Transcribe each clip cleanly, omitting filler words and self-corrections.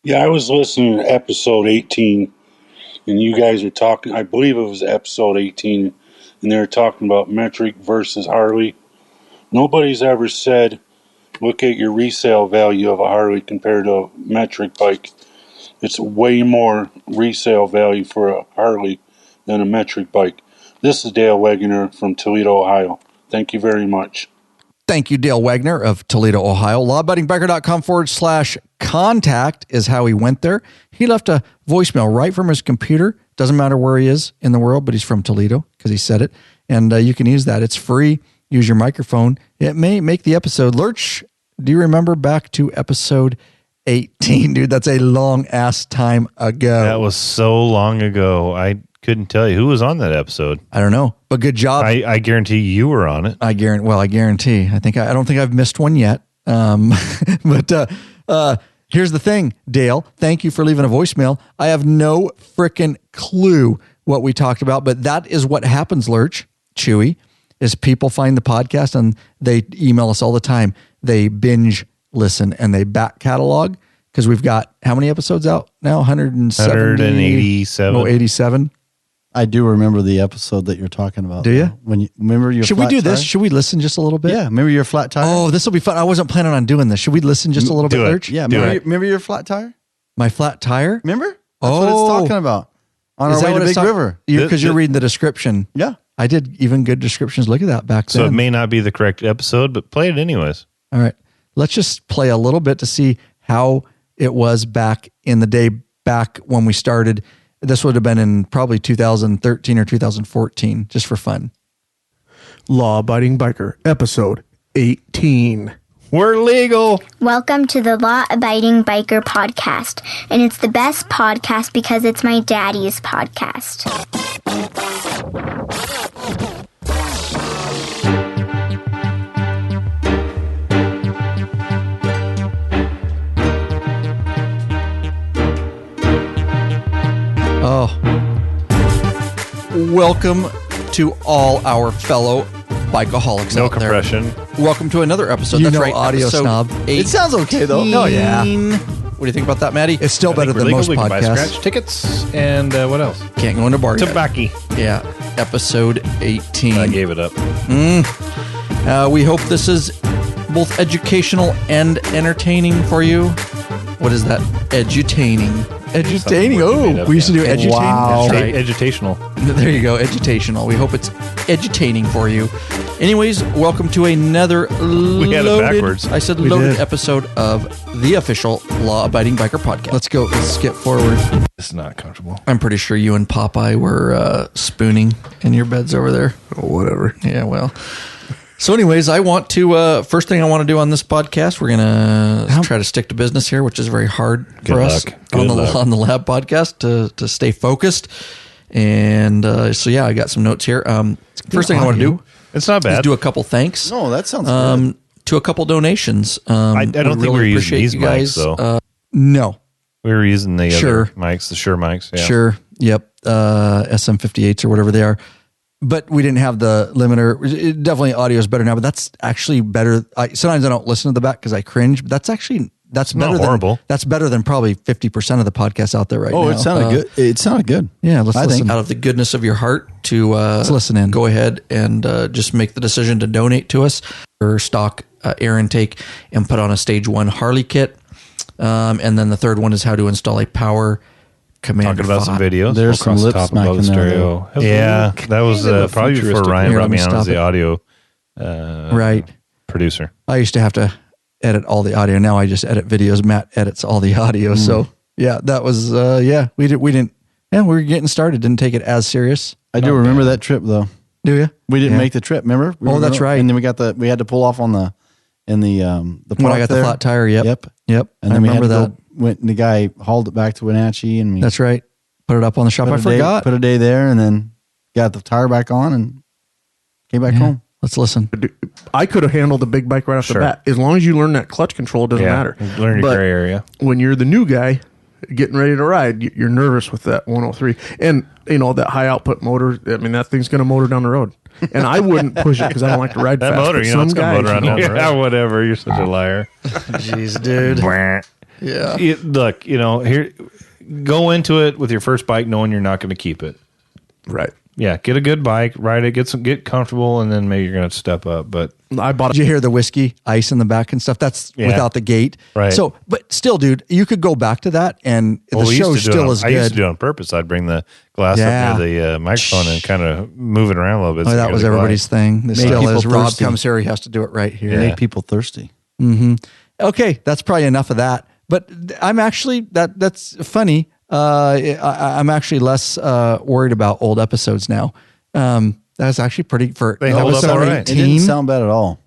Yeah, I was listening to episode 18, and you guys are talking, I believe it was episode 18, and they were talking about metric versus Harley. Nobody's ever said, look at your resale value of a Harley compared to a metric bike. It's way more resale value for a Harley than a metric bike. This is Dale Wegener from Toledo, Ohio. Thank you very much. Thank you, Dale Wagner of Toledo, Ohio. Lawabidingbiker.com/contact is how he went there. He left a voicemail right from his computer. Doesn't matter where he is in the world, but he's from Toledo because he said it. And you can use that. It's free. Use your microphone. It may make the episode. Lurch, do you remember back to episode 18? Dude, that's a long-ass time ago. That was so long ago. I couldn't tell you who was on that episode. I don't know, but good job. I guarantee you were on it. I guarantee. I don't think I've missed one yet. But here's the thing, Dale. Thank you for leaving a voicemail. I have no freaking clue what we talked about, but that is what happens, Lurch, Chewy, is people find the podcast and they email us all the time. They binge listen and they back catalog because we've got how many episodes out now? 187. Oh, 87. I do remember the episode that you're talking about. Do you? When you remember your Should we do this? Should we listen just a little bit? Yeah. Remember your flat tire? Oh, this will be fun. I wasn't planning on doing this. Should we listen just a little bit, Lurch? Yeah. Remember your flat tire? My flat tire? Remember? That's what it's talking about. On our way to Big River. Because you're reading the description. Yeah. I did even good descriptions. Look at that back then. So it may not be the correct episode, but play it anyways. All right. Let's just play a little bit to see how it was back in the day, back when we started. This would have been in probably 2013 or 2014, just for fun. Law Abiding Biker, episode 18. We're legal. Welcome to the Law Abiding Biker podcast. And it's the best podcast because it's my daddy's podcast. Oh, welcome to all our fellow bikeaholics No out there. compression. Welcome to another episode. That's right, audio episode snob. 18. It sounds okay though. Oh yeah. What do you think about that, Maddie? It's still better than We're legal. most We can buy podcasts. scratch tickets and what else? Can't go into bar yet. Tobacco. Yeah, episode 18. I gave it up. We hope this is both educational and entertaining for you. What is that? Edutaining. Edutaining. Oh, we used to do edutaining. Wow. That's right. Edutational. There you go. Edutational. We hope it's edutaining for you. Anyways, welcome to another We had it backwards. I said We loaded did. episode of the official Law Abiding Biker podcast. Let's go. Let's skip forward. It's not comfortable. I'm pretty sure you and Popeye were spooning in your beds over there. Oh, whatever. Yeah, well. So anyways, I want to, first thing I want to do on this podcast, we're going to try to stick to business here, which is very hard for us on the Lab podcast to stay focused. And so, yeah, I got some notes here. First thing I want to do It's not is bad. do a couple thanks No, that sounds good. to a couple donations. I don't think we were using these you guys. mics, though. No. We were using the Sure. other mics, the Shure mics. Yeah. Sure. Yep. SM58s or whatever they are. But we didn't have the limiter. Definitely audio is better now, but that's actually better. Sometimes I don't listen to the back because I cringe, but that's better not than horrible. That's better than probably 50% of the podcasts out there right now. It sounded good. It sounded good. Yeah, let's I listen think. out of the goodness of your heart to let's listen in. Go ahead and just make the decision to donate to us for stock air intake and put on a stage 1 Harley kit. And then the third one is how to install a power Commander Talking about some 5. videos. There's some lip top above the smacking there, stereo. Yeah, that was probably before futuristic- Ryan Here, brought let me me on stop as the it. audio Right. producer. I used to have to edit all the audio. Now I just edit videos. Matt edits all the audio. So yeah, that was we were getting started. Didn't take it as serious. I do remember that trip though. Do you? We didn't Yeah. make the trip. Remember? That's right. And then we had to pull off on the When I got the there. flat tire. Yep. Yep. And I then we had remember to that. went and the guy hauled it back to Wenatchee and we That's right. Put it up on the shop. I forgot. put a day there and then got the tire back on and came back home. Let's listen. I could have handled the big bike right off the Sure. bat. As long as you learn that clutch control, it doesn't matter. Learn your But gray area. when you're the new guy getting ready to ride, you're nervous with that 103. And, that high output motor, I mean, that thing's going to motor down the road. And I wouldn't push it because I don't like to ride That fast. motor, but it's going to motor on down the road. Oh. Yeah, whatever. You're such a liar. Jeez, dude. Yeah. Look, here, go into it with your first bike knowing you're not going to keep it. Right. Yeah, get a good bike, ride it, get comfortable, and then maybe you're going to step up. But I bought Did you hear the whiskey ice in the back and stuff? That's without the gate. Right. So, but still, dude, you could go back to that and the we used show to do it still on- is I used to good. do it on purpose. I'd bring the glass up near the microphone and kind of move it around a little bit. Oh, so you that get was a good everybody's bike. thing. This Make still people is. Rob thirsty. comes here. He has to do it right here. Yeah. Make people thirsty. Okay, that's probably enough of that. But I'm actually that's funny. I'm actually less worried about old episodes now. That's actually pretty for They hold up episode all right. It 18. didn't sound bad at all.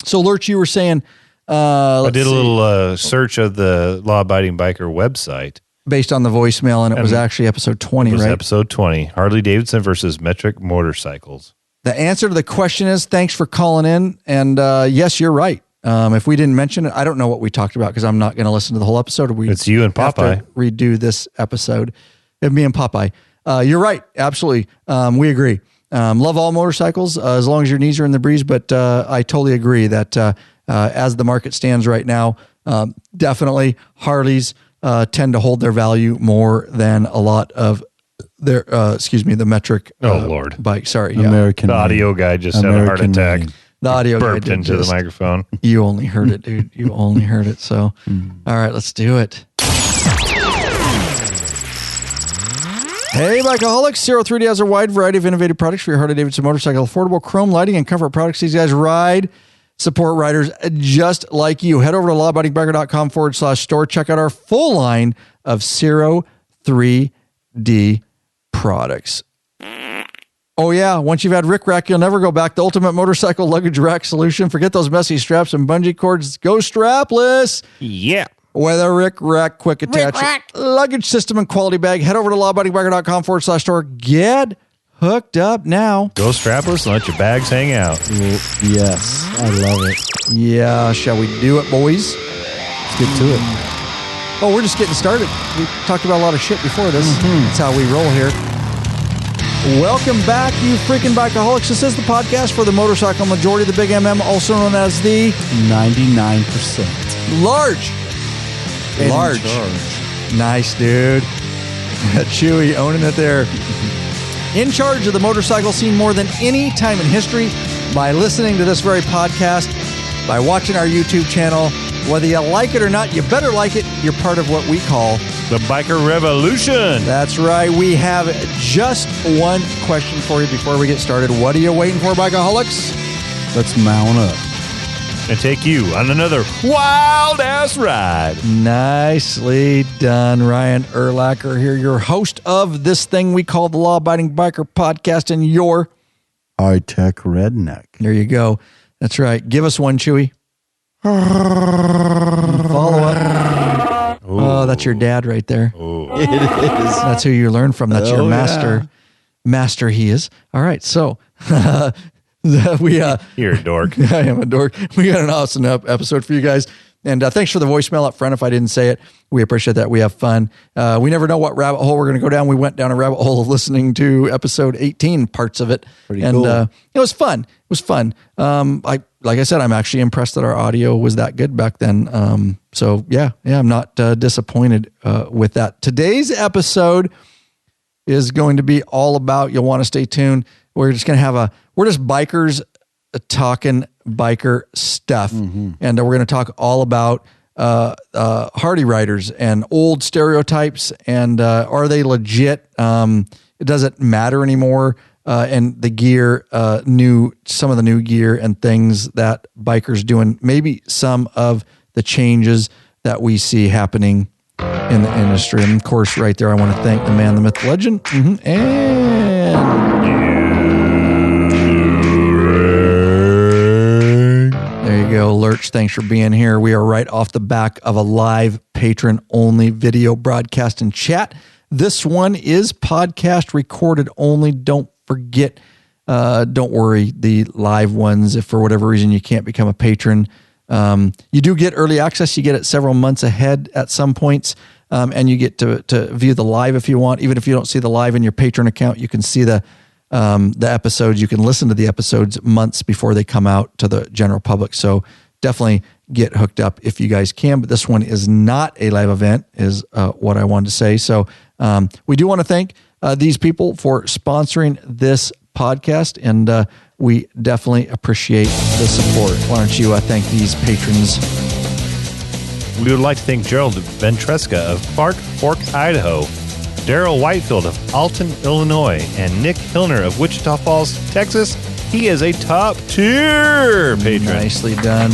So, Lurch, you were saying I did a little search of the Law Abiding Biker website. based on the voicemail, and it was actually episode 20, It was right? episode 20, Harley-Davidson versus metric motorcycles. The answer to the question is thanks for calling in. And yes, you're right. If we didn't mention it, I don't know what we talked about because I'm not going to listen to the whole episode. It's you and have to Popeye. redo this episode. Me and Popeye. You're right. Absolutely. We agree. Love all motorcycles as long as your knees are in the breeze. But I totally agree that as the market stands right now, definitely Harleys tend to hold their value more than a lot of their, the metric Lord. bike. Sorry. American. The audio guy just had a heart American attack. made. The audio guy Burped did into the just- microphone. You only heard it, dude. You only heard it. So, all right, let's do it. Hey, Bikeaholics. 03D has a wide variety of innovative products for your Harley-Davidson motorcycle. Affordable chrome lighting and comfort products. These guys ride, support riders just like you. Head over to lawabidingbiker.com/store. Check out our full line of 03D products. Oh, yeah. Once you've had Rick Rack, you'll never go back. The ultimate motorcycle luggage rack solution. Forget those messy straps and bungee cords. Go strapless. Yeah. With a Rick Rack quick attach luggage system and quality bag. Head over to lawabidingbiker.com/store. Get hooked up now. Go strapless and let your bags hang out. Yes, I love it. Yeah. Shall we do it, boys? Let's get to it. Oh, we're just getting started. We talked about a lot of shit before this. That's how we roll here. Welcome back, you freaking bikeaholics. This is the podcast for the motorcycle majority, the Big MM, also known as the 99%. Large. In Large. charge. Nice, dude. Chewy owning it there. In charge of the motorcycle scene more than any time in history by listening to this very podcast, by watching our YouTube channel. Whether you like it or not, you better like it. You're part of what we call The Biker Revolution. That's right. We have just one question for you before we get started. What are you waiting for, Bikeaholics? Let's mount up. And take you on another wild-ass ride. Nicely done, Ryan Erlacher here, your host of this thing we call the Law Abiding Biker Podcast, and your High-tech redneck. there you go. That's right. Give us one, Chewy. Follow up. Oh, that's your dad right there. It is. That's who you learn from. That's your Oh, master. yeah. Master he is. All right. So we You're a dork. I am a dork. We got an awesome episode for you guys. And thanks for the voicemail up front. If I didn't say it, we appreciate that. We have fun. We never know what rabbit hole we're going to go down. We went down a rabbit hole of listening to episode 18, parts of it. Pretty and, cool. It was fun. It was fun. Like I said, I'm actually impressed that our audio was that good back then. So yeah, I'm not disappointed with that. Today's episode is going to be all about, you'll want to stay tuned. We're just going to we're just bikers talking biker stuff. And we're going to talk all about Harley riders and old stereotypes and are they legit? It doesn't matter anymore. And the gear, some of the new gear and things that bikers doing, maybe some of the changes that we see happening in the industry. And of course, right there, I want to thank the man, the myth, the legend. And there you go, Lurch. Thanks for being here. We are right off the back of a live patron-only video broadcast and chat. This one is podcast recorded only. Don't forget, don't worry, the live ones, if for whatever reason you can't become a patron, you do get early access. You get it several months ahead at some points, and you get to view the live if you want. Even if you don't see the live in your patron account, you can see the episodes. You can listen to the episodes months before they come out to the general public. So definitely get hooked up if you guys can. But this one is not a live event, is what I wanted to say. So we do want to thank these people for sponsoring this podcast, and we definitely appreciate the support. Why don't you thank these patrons? We would like to thank Gerald Ventresca of Clark Fork, Idaho, Daryl Whitefield of Alton, Illinois, and Nick Hilner of Wichita Falls, Texas. He is a top tier patron. Nicely done.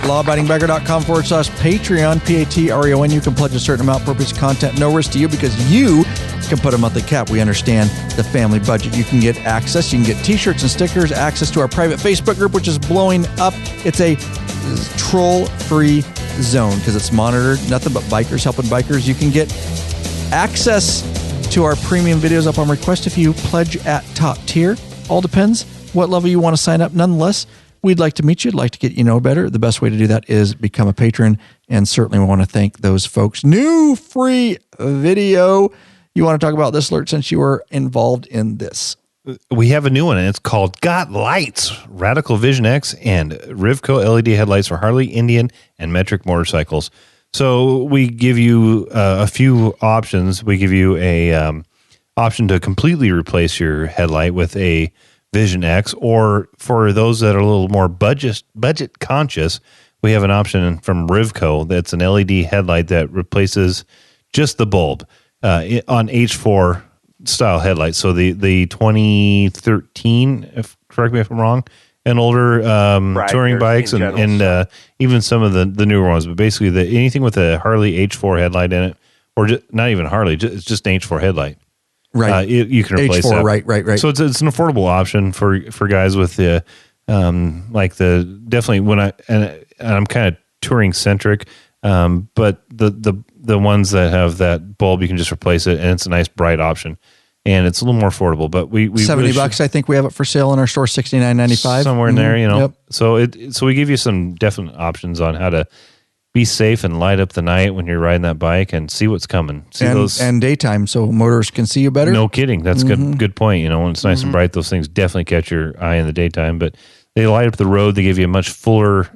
Lawabidingbiker.com/Patreon, Patreon. You can pledge a certain amount for purpose of content. No risk to you because you can put a monthly cap. We understand the family budget. You can get access. You can get t-shirts and stickers, access to our private Facebook group, which is blowing up. It's a troll-free zone because it's monitored. Nothing but bikers helping bikers. You can get access to our premium videos up on request if you pledge at top tier. All depends what level you want to sign up. Nonetheless, we'd like to meet you. We'd like to get you know better. The best way to do that is become a patron, and certainly we want to thank those folks. New free video. You want to talk about this, Lurch, since you were involved in this? We have a new one, and it's called Got Lights, Radical Vision X, and Rivco LED headlights for Harley, Indian, and metric motorcycles. So we give you a few options. We give you a option to completely replace your headlight with a Vision X, or for those that are a little more budget conscious, we have an option from Rivco that's an LED headlight that replaces just the bulb on H4 style headlights. So the 2013, correct me if I'm wrong, and older touring bikes and even some of the newer ones, but basically anything with a Harley H4 headlight in it, or not even Harley, it's just an H4 headlight. Right. You can replace H4, that. Right. So it's an affordable option for guys with the definitely when I'm kind of touring centric, but the ones that have that bulb, you can just replace it, and it's a nice bright option, and it's a little more affordable. But we $70, really I think we have it for sale in our store, $69.95 somewhere in there. Yep. So we give you some definite options on how to be safe and light up the night when you're riding that bike and see what's coming. And daytime, so motorists can see you better. No kidding. That's good point. When it's nice and bright, those things definitely catch your eye in the daytime. But they light up the road. They give you a much fuller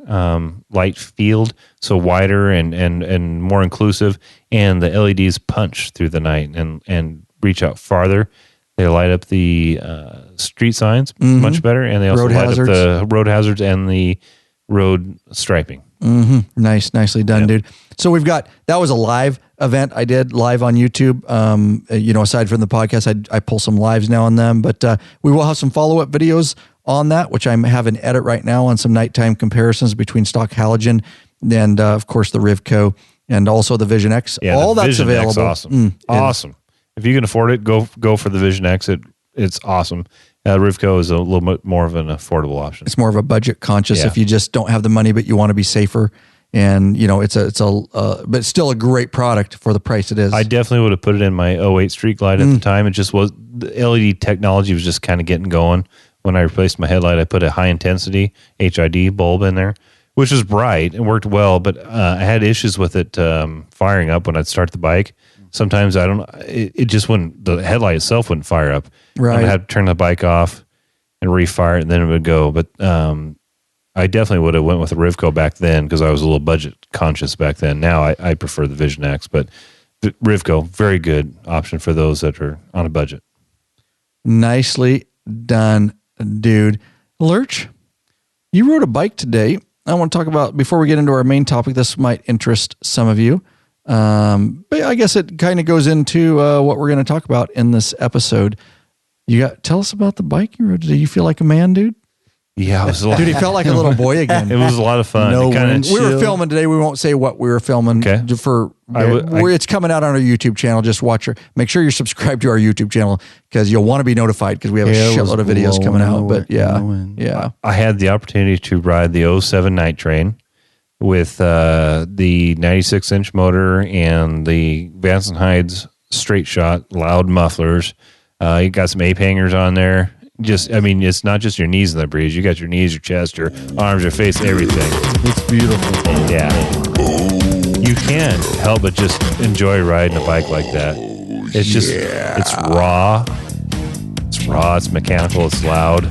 light field, so wider and more inclusive. And the LEDs punch through the night and reach out farther. They light up the street signs much better, and they also light up the road hazards and the road striping. Nicely done, dude. So that was a live event I did live on YouTube. Aside from the podcast, I pull some lives now and then, but we will have some follow-up videos on that, which I have an edit right now on some nighttime comparisons between stock halogen and of course the Rivco and also the Vision X. Yeah, all that's Vision available. X, awesome. Awesome. If you can afford it, go for the Vision X. It's awesome. Rivco is a little bit more of an affordable option. It's more of a budget conscious if you just don't have the money, but you want to be safer. And but it's still a great product for the price it is. I definitely would have put it in my 08 Street Glide at the time. It just was, the LED technology was just kind of getting going. When I replaced my headlight, I put a high intensity HID bulb in there, which was bright and worked well, but I had issues with it firing up when I'd start the bike. Sometimes it just wouldn't, the headlight itself wouldn't fire up. Right. I'd have to turn the bike off and refire it, and then it would go. But I definitely would have went with a Rivco back then because I was a little budget conscious back then. Now I prefer the Vision X, but the Rivco, very good option for those that are on a budget. Nicely done, dude. Lurch, you rode a bike today. I want to talk about, before we get into our main topic, this might interest some of you. But I guess it kind of goes into what we're going to talk about in this episode. Tell us about the bike you rode today. You feel like a man, dude? Yeah, it was dude, he felt like a little boy again. It was a lot of fun. We were filming today. We won't say what we were filming. Okay. It's coming out on our YouTube channel. Just watch make sure you're subscribed to our YouTube channel because you'll want to be notified because we have a shitload of videos coming out. But yeah. I had the opportunity to ride the 07 Night Train with the 96-inch motor and the Vance & Hyde's straight shot, loud mufflers. You got some ape hangers on there. It's not just your knees in the breeze. You got your knees, your chest, your arms, your face, everything. It's beautiful. Yeah. You can't help but just enjoy riding a bike like that. It's just, it's raw. It's mechanical, it's loud.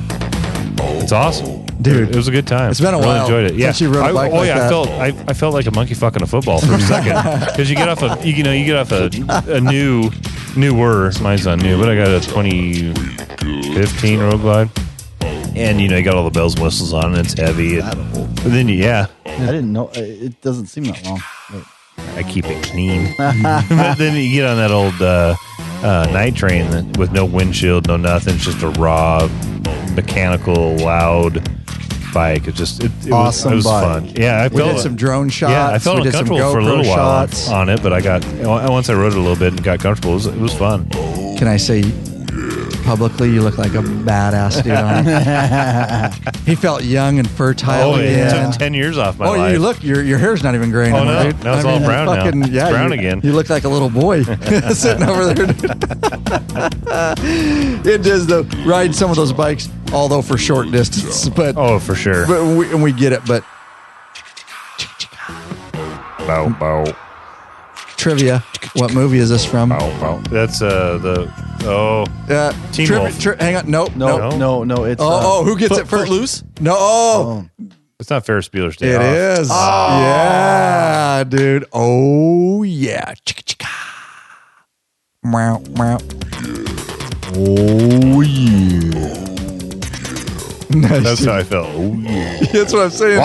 It's awesome. Dude, it was a good time. it's been a really while enjoyed it. Yeah. since you rode a bike like that. I felt like a monkey fucking a football for a second because you get off a newer. Mine's not new, but I got a 2015 Road Glide, and you got all the bells and whistles on, and it's heavy. But then I didn't know. It doesn't seem that long. But. I keep it clean. But then you get on that old night train with no windshield, no nothing. It's just a raw, mechanical, loud bike. It Awesome was bike. fun. Yeah, We did some drone shots. Yeah, I felt we did some uncomfortable for a little GoPro while shots. on it, but once I rode it a little bit and got comfortable, it was fun. Can I say publicly, you look like a badass dude on it. He felt young and fertile It again. took 10 years off my life. You look, your hair's not even gray anymore, no. dude. Now it's all brown now. It's brown again. You look like a little boy sitting over there. It is, though, riding some of those bikes, although for short distance. But for sure. But we get it. But Bow, bow, trivia, what movie is this from? bow, bow. That's Teen Wolf. Hang on. Nope. No. It's Who gets it first? Footloose? No. Oh. It's not Ferris Bueller's Day It Off. is. Yeah, dude. Oh, yeah. Chicka chicka. Meow, meow. Oh yeah. Nice. That's how I felt. Oh, yeah. That's what I'm saying.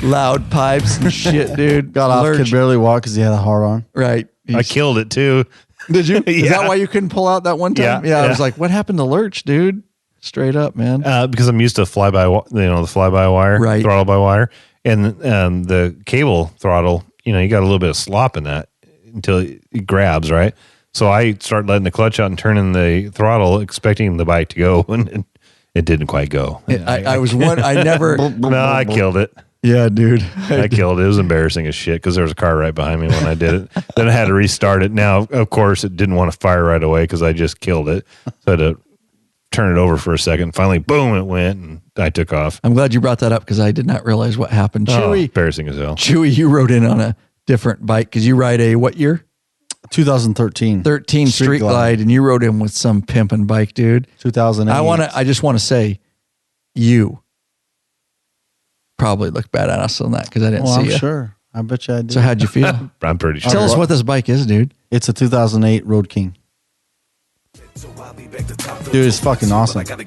Loud pipes and shit, dude. Got off, Lurch. could barely walk because he had a heart on. Right. I killed it too. Did you? Is that Yeah. why you couldn't pull out that one time? Yeah, I yeah. was like, what happened to Lurch, dude? Straight up, man. Because I'm used to the fly-by-wire, Right. throttle by wire, and the cable throttle. You got a little bit of slop in that until it grabs, right? So I start letting the clutch out and turning the throttle, expecting the bike to go, and it didn't quite go. I was one. I never. No, I killed it. Yeah, dude. I killed it. It was embarrassing as shit because there was a car right behind me when I did it. Then I had to restart it. Now, of course, it didn't want to fire right away because I just killed it. So I had to turn it over for a second. Finally, boom, it went, and I took off. I'm glad you brought that up because I did not realize what happened. Chewy, Embarrassing as hell. Chewy, you rode in on a different bike because you ride a what year? 2013. 13 Street Glide, and you rode in with some pimping bike, dude. 2008. I just want to say, you probably look badass on that because I didn't see I'm you. sure. I bet you I did. So how'd you feel? I'm pretty sure. Tell us what this bike is, dude. It's a 2008 Road King. Dude, it's fucking awesome. I mean,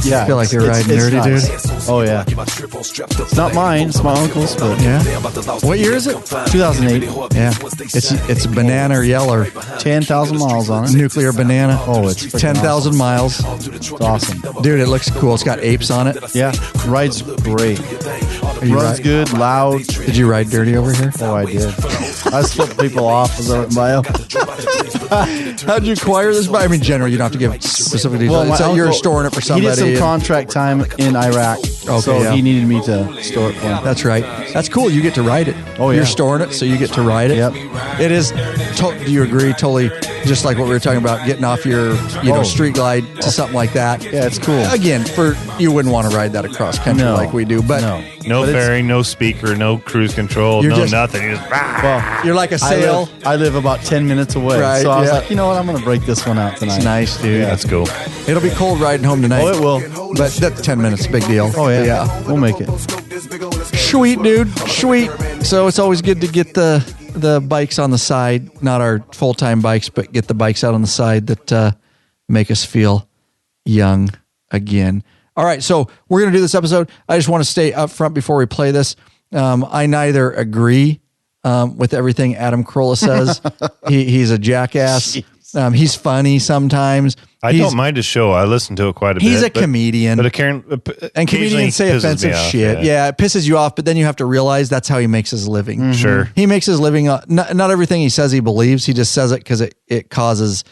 yeah. I feel like you're riding it's nerdy, nice. dude. Oh, yeah. It's not mine. It's my uncle's, but Yeah. What year is it? 2008. Yeah. It's banana yellow, 10,000 miles on it. nuclear banana. Oh, it's freaking 10,000 miles. It's awesome. Dude, it looks cool. It's got apes on it. Yeah. Rides great. You Runs ride- good, loud. Did you ride dirty over here? Oh, I did. I flipped people off as I went by 'em. How'd you acquire this bike? I mean, generally, you don't have to give specific details. my So you're uncle- storing it for He somebody. did some and- contract time in Iraq, so yeah. he needed me to store it for him. That's right. That's cool. You get to ride it. Oh, yeah. You're storing it, so you get to ride it. Yep. It is. Do you agree? Totally. Just like what we were talking about, getting off your, street glide to something like that. Yeah, it's cool. Again, you wouldn't want to ride that across country No. like we do, but No But it's- fairing, no speaker, no cruise control, You're no just- nothing. You just, Well, you're like a sail. I live about 10 minutes away, Right, so I was yeah. like, you know what? I'm going to break this one out tonight. It's nice, dude. that's cool. It'll be cold riding home tonight. Oh, it will. But that 10 minutes, big deal. Oh yeah, Yeah. we'll make it. Sweet, dude. Sweet. So it's always good to get the bikes on the side, not our full-time bikes, but get the bikes out on the side that make us feel young again. All right, so we're going to do this episode. I just want to stay up front before we play this. I neither agree with everything Adam Carolla says. He's a jackass. He's funny sometimes. I don't mind his show. I listen to it quite a bit. He's a comedian. But And comedians say offensive shit. Yeah, it pisses you off, but then you have to realize that's how he makes his living. Mm-hmm. Sure. He makes his living, not everything he says he believes. He just says it because it causes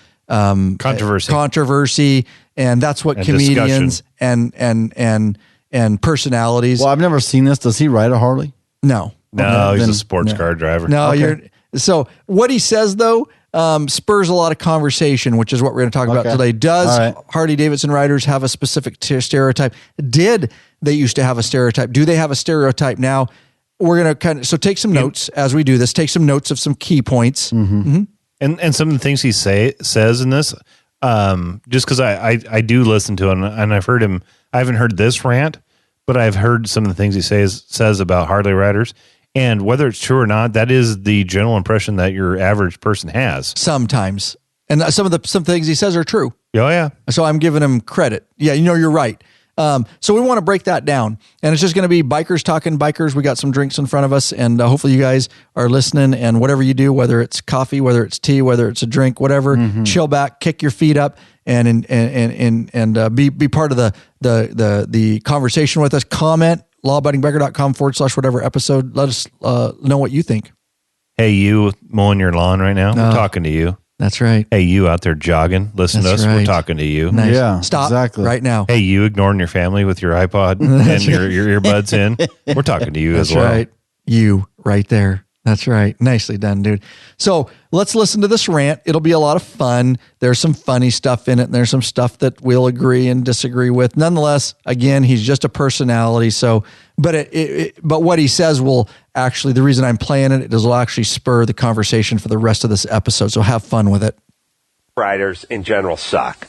controversy, and that's what And comedians and personalities. Well, I've never seen this. Does he ride a Harley? No. No, he's then- a sports car driver. No, Okay. so what he says though spurs a lot of conversation, which is what we're going to talk about Okay. today. Does All right. Harley-Davidson riders have a specific stereotype? Did they used to have a stereotype? Do they have a stereotype now? We're going to take some notes as we do this. Take some notes of some key points. And some of the things he says in this just because I do listen to him, and I've heard him. I haven't heard this rant, but I've heard some of the things he says about Harley riders. And whether it's true or not, that is the general impression that your average person has. Sometimes. And some things he says are true. Oh, yeah. So I'm giving him credit. Yeah, you're right. So we want to break that down. And it's just going to be bikers talking bikers. We got some drinks in front of us, and hopefully you guys are listening. And whatever you do, whether it's coffee, whether it's tea, whether it's a drink, whatever, chill back, kick your feet up, and be part of the conversation with us. Comment, lawabidingbiker.com/whatever episode. Let us know what you think. Hey, you mowing your lawn right now? We're talking to you. That's right. Hey, you out there jogging, listen to us. Right. We're talking to you. Nice. Yeah, Stop exactly. right now. Hey, you ignoring your family with your iPod and your earbuds in. We're talking to you That's as well. right. You right there. That's right. Nicely done, dude. So let's listen to this rant. It'll be a lot of fun. There's some funny stuff in it, and there's some stuff that we'll agree and disagree with. Nonetheless, again, he's just a personality. So, but but what he says will actually, the reason I'm playing it is will actually spur the conversation for the rest of this episode. So have fun with it. Riders in general suck.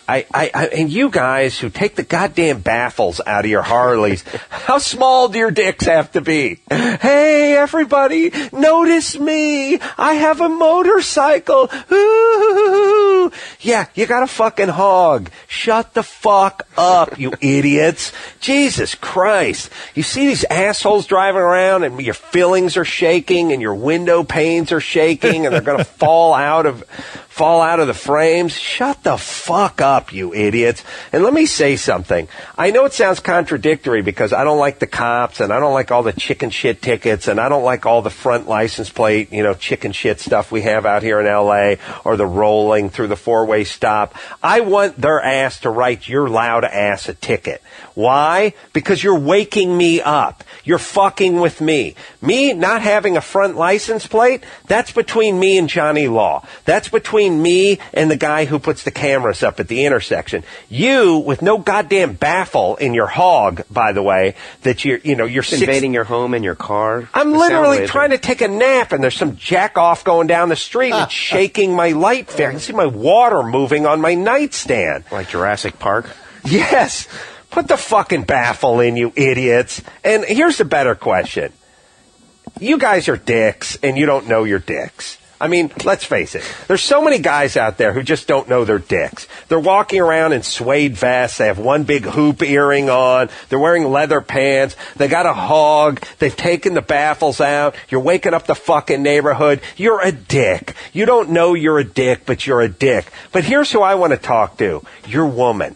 And you guys who take the goddamn baffles out of your Harleys, how small do your dicks have to be? Hey, everybody, notice me. I have a motorcycle. Ooh. Yeah, you got a fucking hog. Shut the fuck up, you idiots. Jesus Christ. You see these assholes driving around and your fillings are shaking and your window panes are shaking and they're going to fall out of the frames. Shut the fuck up, you idiots. And let me say something. I know it sounds contradictory because I don't like the cops and I don't like all the chicken shit tickets and I don't like all the front license plate, chicken shit stuff we have out here in LA or the rolling through the four-way stop. I want their ass to write your loud ass a ticket. Why? Because you're waking me up. You're fucking with me. Me not having a front license plate, that's between me and Johnny Law. That's between me and the guy who puts the cameras up at the intersection. You, with no goddamn baffle in your hog, by the way, that you're invading your home in your car. I'm literally trying to take a nap and there's some jack off going down the street and it's shaking my light fixture. I can see my water moving on my nightstand. Like Jurassic Park? Yes. Put the fucking baffle in, you idiots. And here's the better question. You guys are dicks and you don't know you're dicks. I mean, let's face it. There's so many guys out there who just don't know they're dicks. They're walking around in suede vests. They have one big hoop earring on. They're wearing leather pants. They got a hog. They've taken the baffles out. You're waking up the fucking neighborhood. You're a dick. You don't know you're a dick, but you're a dick. But here's who I want to talk to. Your woman.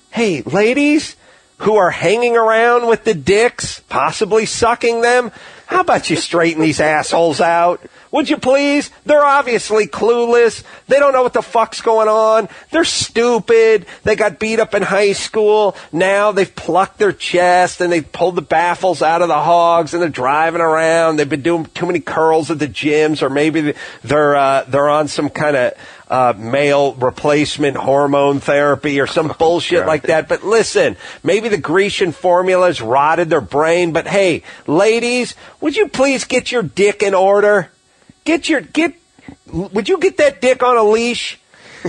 Hey, ladies who are hanging around with the dicks, possibly sucking them, how about you straighten these assholes out? Would you please? They're obviously clueless. They don't know what the fuck's going on. They're stupid. They got beat up in high school. Now they've plucked their chest and they've pulled the baffles out of the hogs and they're driving around. They've been doing too many curls at the gyms, or maybe they're on some kind of male replacement hormone therapy or some bullshit like that. But listen, maybe the Grecian formula's rotted their brain. But hey, ladies, would you please get your dick in order? Would you get that dick on a leash?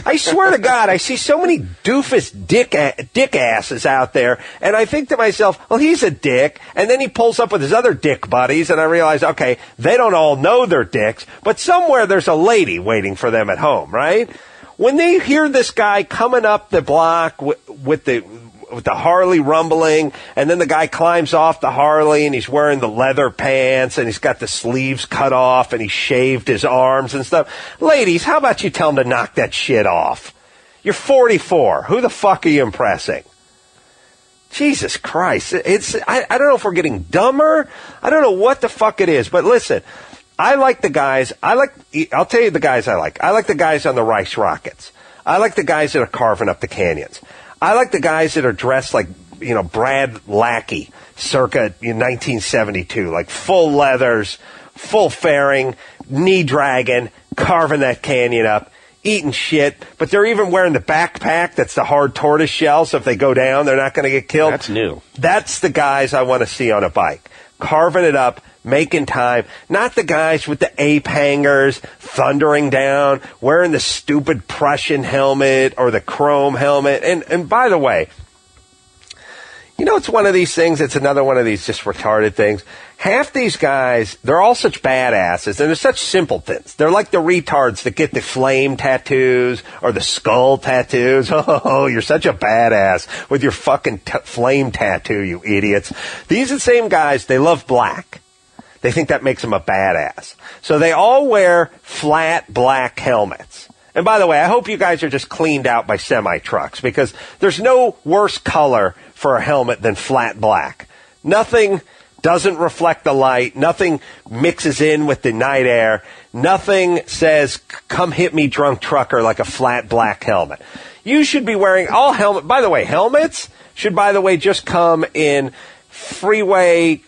I swear to God, I see so many doofus dick asses out there, and I think to myself, well, he's a dick, and then he pulls up with his other dick buddies, and I realize, okay, they don't all know they're dicks, but somewhere there's a lady waiting for them at home, right? When they hear this guy coming up the block with the Harley rumbling, and then the guy climbs off the Harley and he's wearing the leather pants and he's got the sleeves cut off and he shaved his arms and stuff. Ladies, how about you tell him to knock that shit off? You're 44. Who the fuck are you impressing? Jesus Christ. I don't know if we're getting dumber. I don't know what the fuck it is, but listen, I like the guys. I'll tell you the guys I like. I like the guys on the Rice Rockets. I like the guys that are carving up the canyons. I like the guys that are dressed like, Brad Lackey, circa 1972, like full leathers, full fairing, knee dragging, carving that canyon up, eating shit, but they're even wearing the backpack that's the hard tortoise shell, so if they go down, they're not going to get killed. That's new. That's the guys I want to see on a bike, carving it up, making time. Not the guys with the ape hangers, thundering down, wearing the stupid Prussian helmet or the chrome helmet. And by the way, you know, it's one of these things, it's another one of these just retarded things. Half these guys, they're all such badasses, and they're such simpletons. They're like the retards that get the flame tattoos or the skull tattoos. Oh, you're such a badass with your fucking flame tattoo, you idiots. These are the same guys, they love black. They think that makes them a badass. So they all wear flat black helmets. And by the way, I hope you guys are just cleaned out by semi-trucks, because there's no worse color for a helmet than flat black. Nothing doesn't reflect the light. Nothing mixes in with the night air. Nothing says, come hit me, drunk trucker, like a flat black helmet. You should be wearing all helmet. By the way, helmets should, by the way, just come in freeway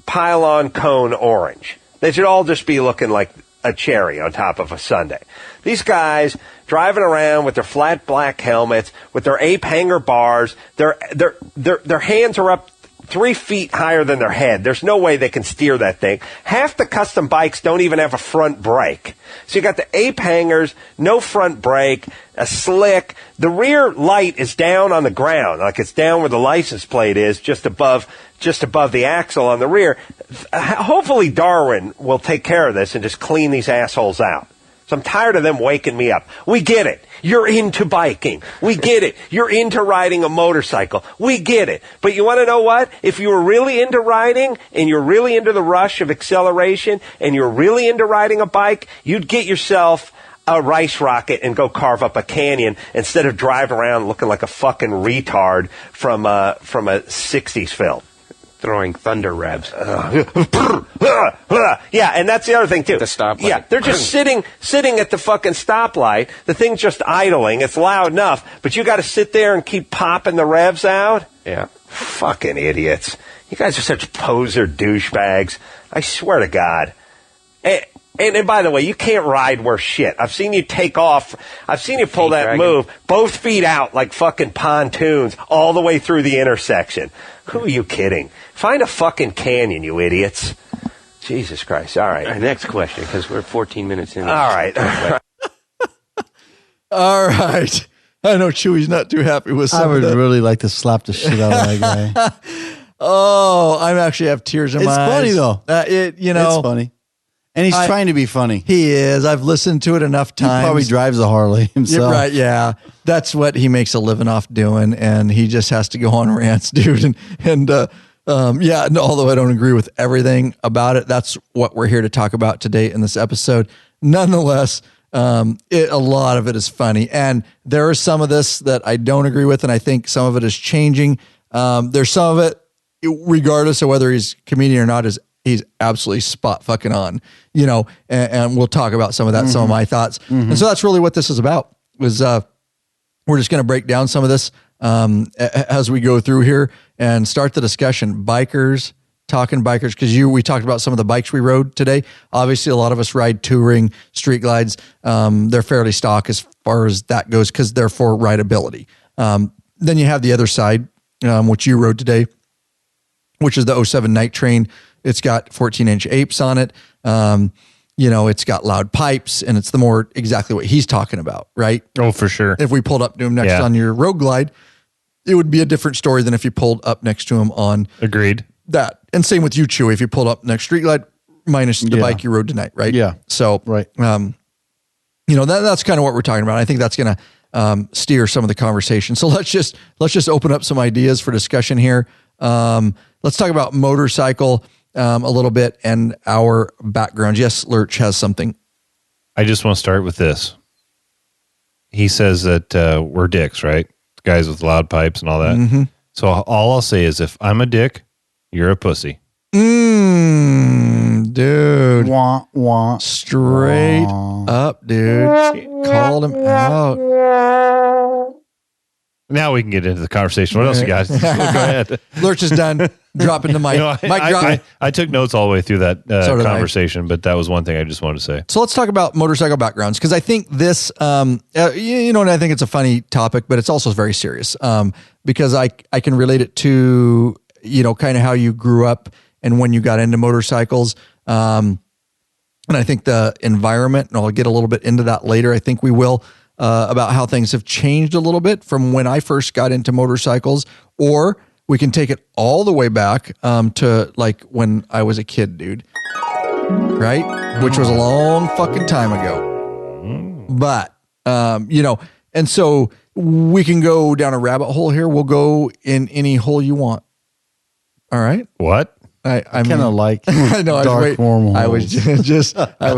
pylon cone orange. They should all just be looking like a cherry on top of a sundae. These guys driving around with their flat black helmets, with their ape hanger bars, their hands are up 3 feet higher than their head. There's no way they can steer that thing. Half the custom bikes don't even have a front brake. So you got the ape hangers, no front brake, a slick. The rear light is down on the ground, like it's down where the license plate is, just above the axle on the rear. Hopefully Darwin will take care of this and just clean these assholes out. So I'm tired of them waking me up. We get it. You're into biking. We get it. You're into riding a motorcycle. We get it. But you want to know what? If you were really into riding and you're really into the rush of acceleration and you're really into riding a bike, you'd get yourself a rice rocket and go carve up a canyon instead of drive around looking like a fucking retard from a 60s film. Throwing thunder revs. Yeah, and that's the other thing too. The stoplight. Yeah, they're just sitting at the fucking stoplight. The thing's just idling. It's loud enough, but you got to sit there and keep popping the revs out. Yeah. Fucking idiots. You guys are such poser douchebags. I swear to God. And by the way, you can't ride worth shit. I've seen you take off. I've seen you pull that dragging. move, both feet out like fucking pontoons all the way through the intersection. Who are you kidding? Find a fucking canyon, you idiots. Jesus Christ. All right. All right, next question, because we're 14 minutes in. All right. All right. I know Chewy's not too happy with some I would of that. really like to slap the shit out of that guy. Oh, I actually have tears in my eyes. It's funny, though. It's It's funny. And he's trying to be funny. He is. I've listened to it enough He times. probably drives a Harley himself. Yeah, right, yeah. That's what he makes a living off doing, and he just has to go on rants, dude. Although I don't agree with everything about it, that's what we're here to talk about today in this episode. Nonetheless, a lot of it is funny, and there is some of this that I don't agree with, and I think some of it is changing. There's some of it, regardless of whether he's a comedian or not, he's absolutely spot fucking on, and we'll talk about some of that, some of my thoughts. And so that's really what this is about, was we're just going to break down some of this as we go through here and start the discussion. Talking bikers, because we talked about some of the bikes we rode today. Obviously, a lot of us ride touring, street glides. They're fairly stock as far as that goes, because they're for rideability. Then you have the other side, which you rode today, which is the 07 Night Train. It's got 14-inch apes on it. It's got loud pipes, and it's exactly what he's talking about, right? Oh, for sure. If we pulled up to him next on your road glide, it would be a different story than if you pulled up next to him on Agreed. that. And same with you, Chewy. If you pulled up next street glide, minus the bike you rode tonight, right? Yeah. So, right. That's kind of what we're talking about. I think that's going to steer some of the conversation. So let's just open up some ideas for discussion here. Let's talk about motorcycle a little bit and our background. Yes, Lurch has something. I just want to start with this. He says that we're dicks, right? Guys with loud pipes and all that. Mm-hmm. So all I'll say is, if I'm a dick, you're a pussy. Dude. Wah, wah, Straight up, dude. Called him out. Now we can get into the conversation. What else you got? Go ahead. Lurch is done. Dropping the mic. Mic drop. I took notes all the way through that So did conversation, but that was one thing I just wanted to say. So let's talk about motorcycle backgrounds, because I think this, and I think it's a funny topic, but it's also very serious, because I can relate it to, kind of how you grew up and when you got into motorcycles. And I think the environment, and I'll get a little bit into that later, I think we will, about how things have changed a little bit from when I first got into motorcycles, or we can take it all the way back to like when I was a kid, dude. Right? Which was a long fucking time ago. But, and so we can go down a rabbit hole here. We'll go in any hole you want. All right? What? I kind of like I know. dark wormholes. I was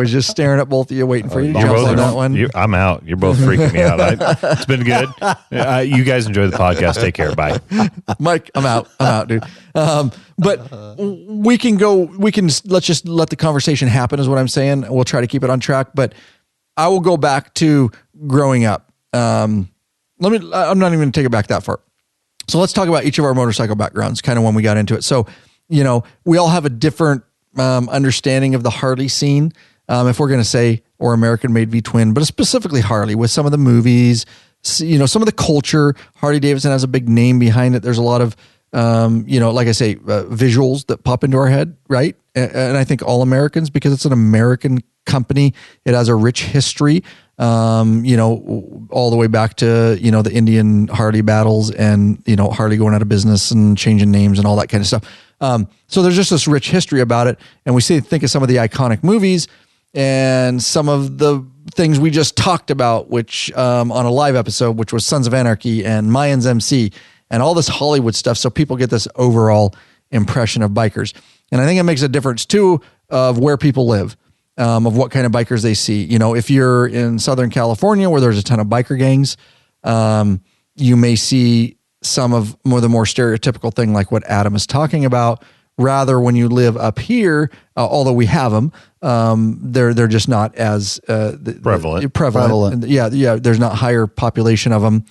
just staring at both of you, waiting for you to jump on that one. I'm out. You're both freaking me out. It's been good. You guys enjoy the podcast. Take care. Bye, Mike. I'm out, dude. But we can let's just let the conversation happen, is what I'm saying. We'll try to keep it on track. But I will go back to growing up. I'm not even going to take it back that far. So let's talk about each of our motorcycle backgrounds, kind of when we got into it. So, we all have a different understanding of the Harley scene, if we're going to say, or American-made V-twin, but specifically Harley, with some of the movies, some of the culture. Harley-Davidson has a big name behind it. There's a lot of, like I say, visuals that pop into our head, right? And I think all Americans, because it's an American company, it has a rich history, all the way back to, the Indian Harley battles and, Harley going out of business and changing names and all that kind of stuff. So there's just this rich history about it. And we think of some of the iconic movies and some of the things we just talked about, which, on a live episode, which was Sons of Anarchy and Mayans MC and all this Hollywood stuff. So people get this overall impression of bikers. And I think it makes a difference too, of where people live, of what kind of bikers they see. If you're in Southern California where there's a ton of biker gangs, you may see some of the more stereotypical thing like what Adam is talking about. Rather, when you live up here, although we have them, they're just not as prevalent. Yeah. There's not higher population of them.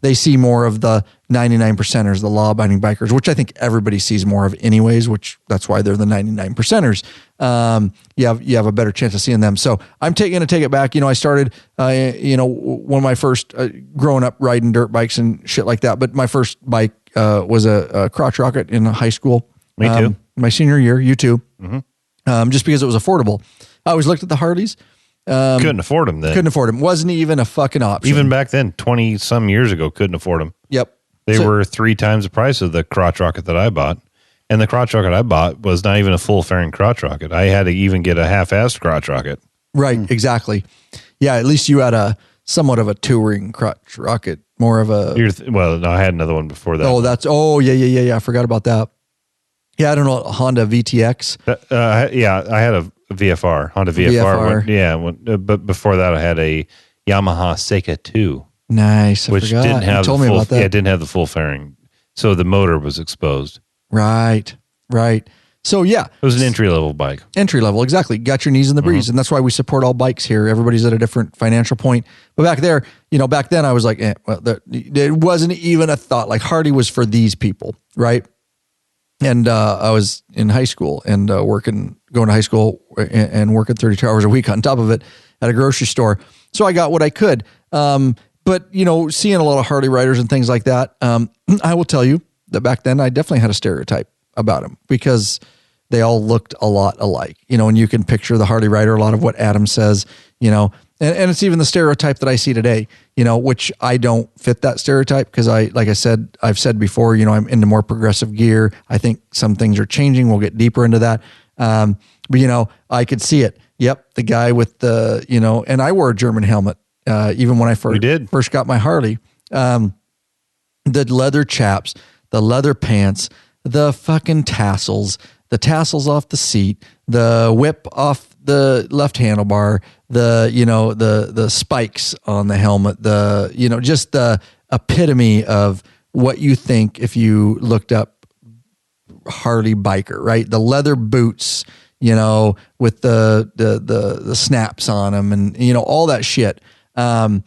They see more of the 99%ers, the law-abiding bikers, which I think everybody sees more of anyways, which that's why they're the 99%ers. You have a better chance of seeing them. So I'm going to take it back. I started, one of my first growing up riding dirt bikes and shit like that. But my first bike was a crotch rocket in high school. Me too. My senior year, you too. Mm-hmm. Just because it was affordable. I always looked at the Harleys. Couldn't afford them then. Couldn't afford them. Wasn't even a fucking option. Even back then, 20 some years ago, couldn't afford them. Yep. They were 3 times the price of the crotch rocket that I bought. And the crotch rocket I bought was not even a full fairing crotch rocket. I had to even get a half-assed crotch rocket. Right, exactly. Yeah, at least you had a somewhat of a touring crotch rocket, more of a... No, I had another one before that. Yeah. I forgot about that. Yeah, I don't know, Honda VTX. I had a VFR, Honda VFR. But before that, I had a Yamaha Seika 2. Nice, which didn't have you told me about that. Yeah, it didn't have the full fairing. So the motor was exposed. Right. So yeah. It was an entry-level bike. Entry level, exactly. Got your knees in the breeze. And that's why we support all bikes here. Everybody's at a different financial point. But back there, back then I was like, there wasn't even a thought. Like Harley was for these people, right? And I was in high school and going to high school and working 32 hours a week on top of it at a grocery store. So I got what I could. But, seeing a lot of Harley riders and things like that, I will tell you that back then I definitely had a stereotype about them because they all looked a lot alike, and you can picture the Harley rider, a lot of what Adam says, and it's even the stereotype that I see today, which I don't fit that stereotype because I've said before, I'm into more progressive gear. I think some things are changing. We'll get deeper into that. But I could see it. Yep. The guy with the, and I wore a German helmet. Even when I first got my Harley, the leather chaps, the leather pants, the fucking tassels, the tassels off the seat, the whip off the left handlebar, the spikes on the helmet, just the epitome of what you think if you looked up Harley biker, right? The leather boots, with the snaps on them and, all that shit. I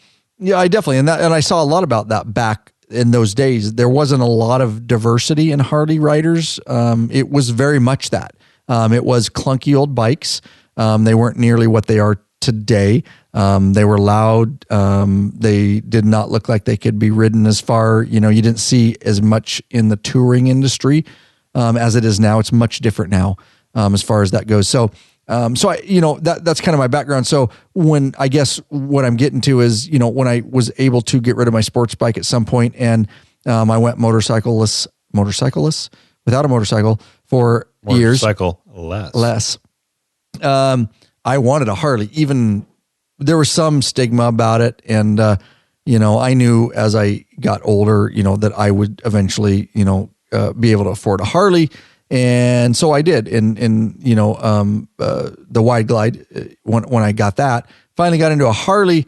definitely, and I saw a lot about that back in those days. There wasn't a lot of diversity in Harley riders. It was very much that. It was clunky old bikes. They weren't nearly what they are today. They were loud. They did not look like they could be ridden as far. You didn't see as much in the touring industry as it is now. It's much different now. as far as that goes. So that's kind of my background. So when I guess what I'm getting to is, when I was able to get rid of my sports bike at some point, and I went motorcycleless without a motorcycle for years. Motorcycle less. I wanted a Harley. Even there was some stigma about it, and I knew as I got older, that I would eventually, be able to afford a Harley. And so I did. And the Wide Glide, when I got that, finally got into a Harley.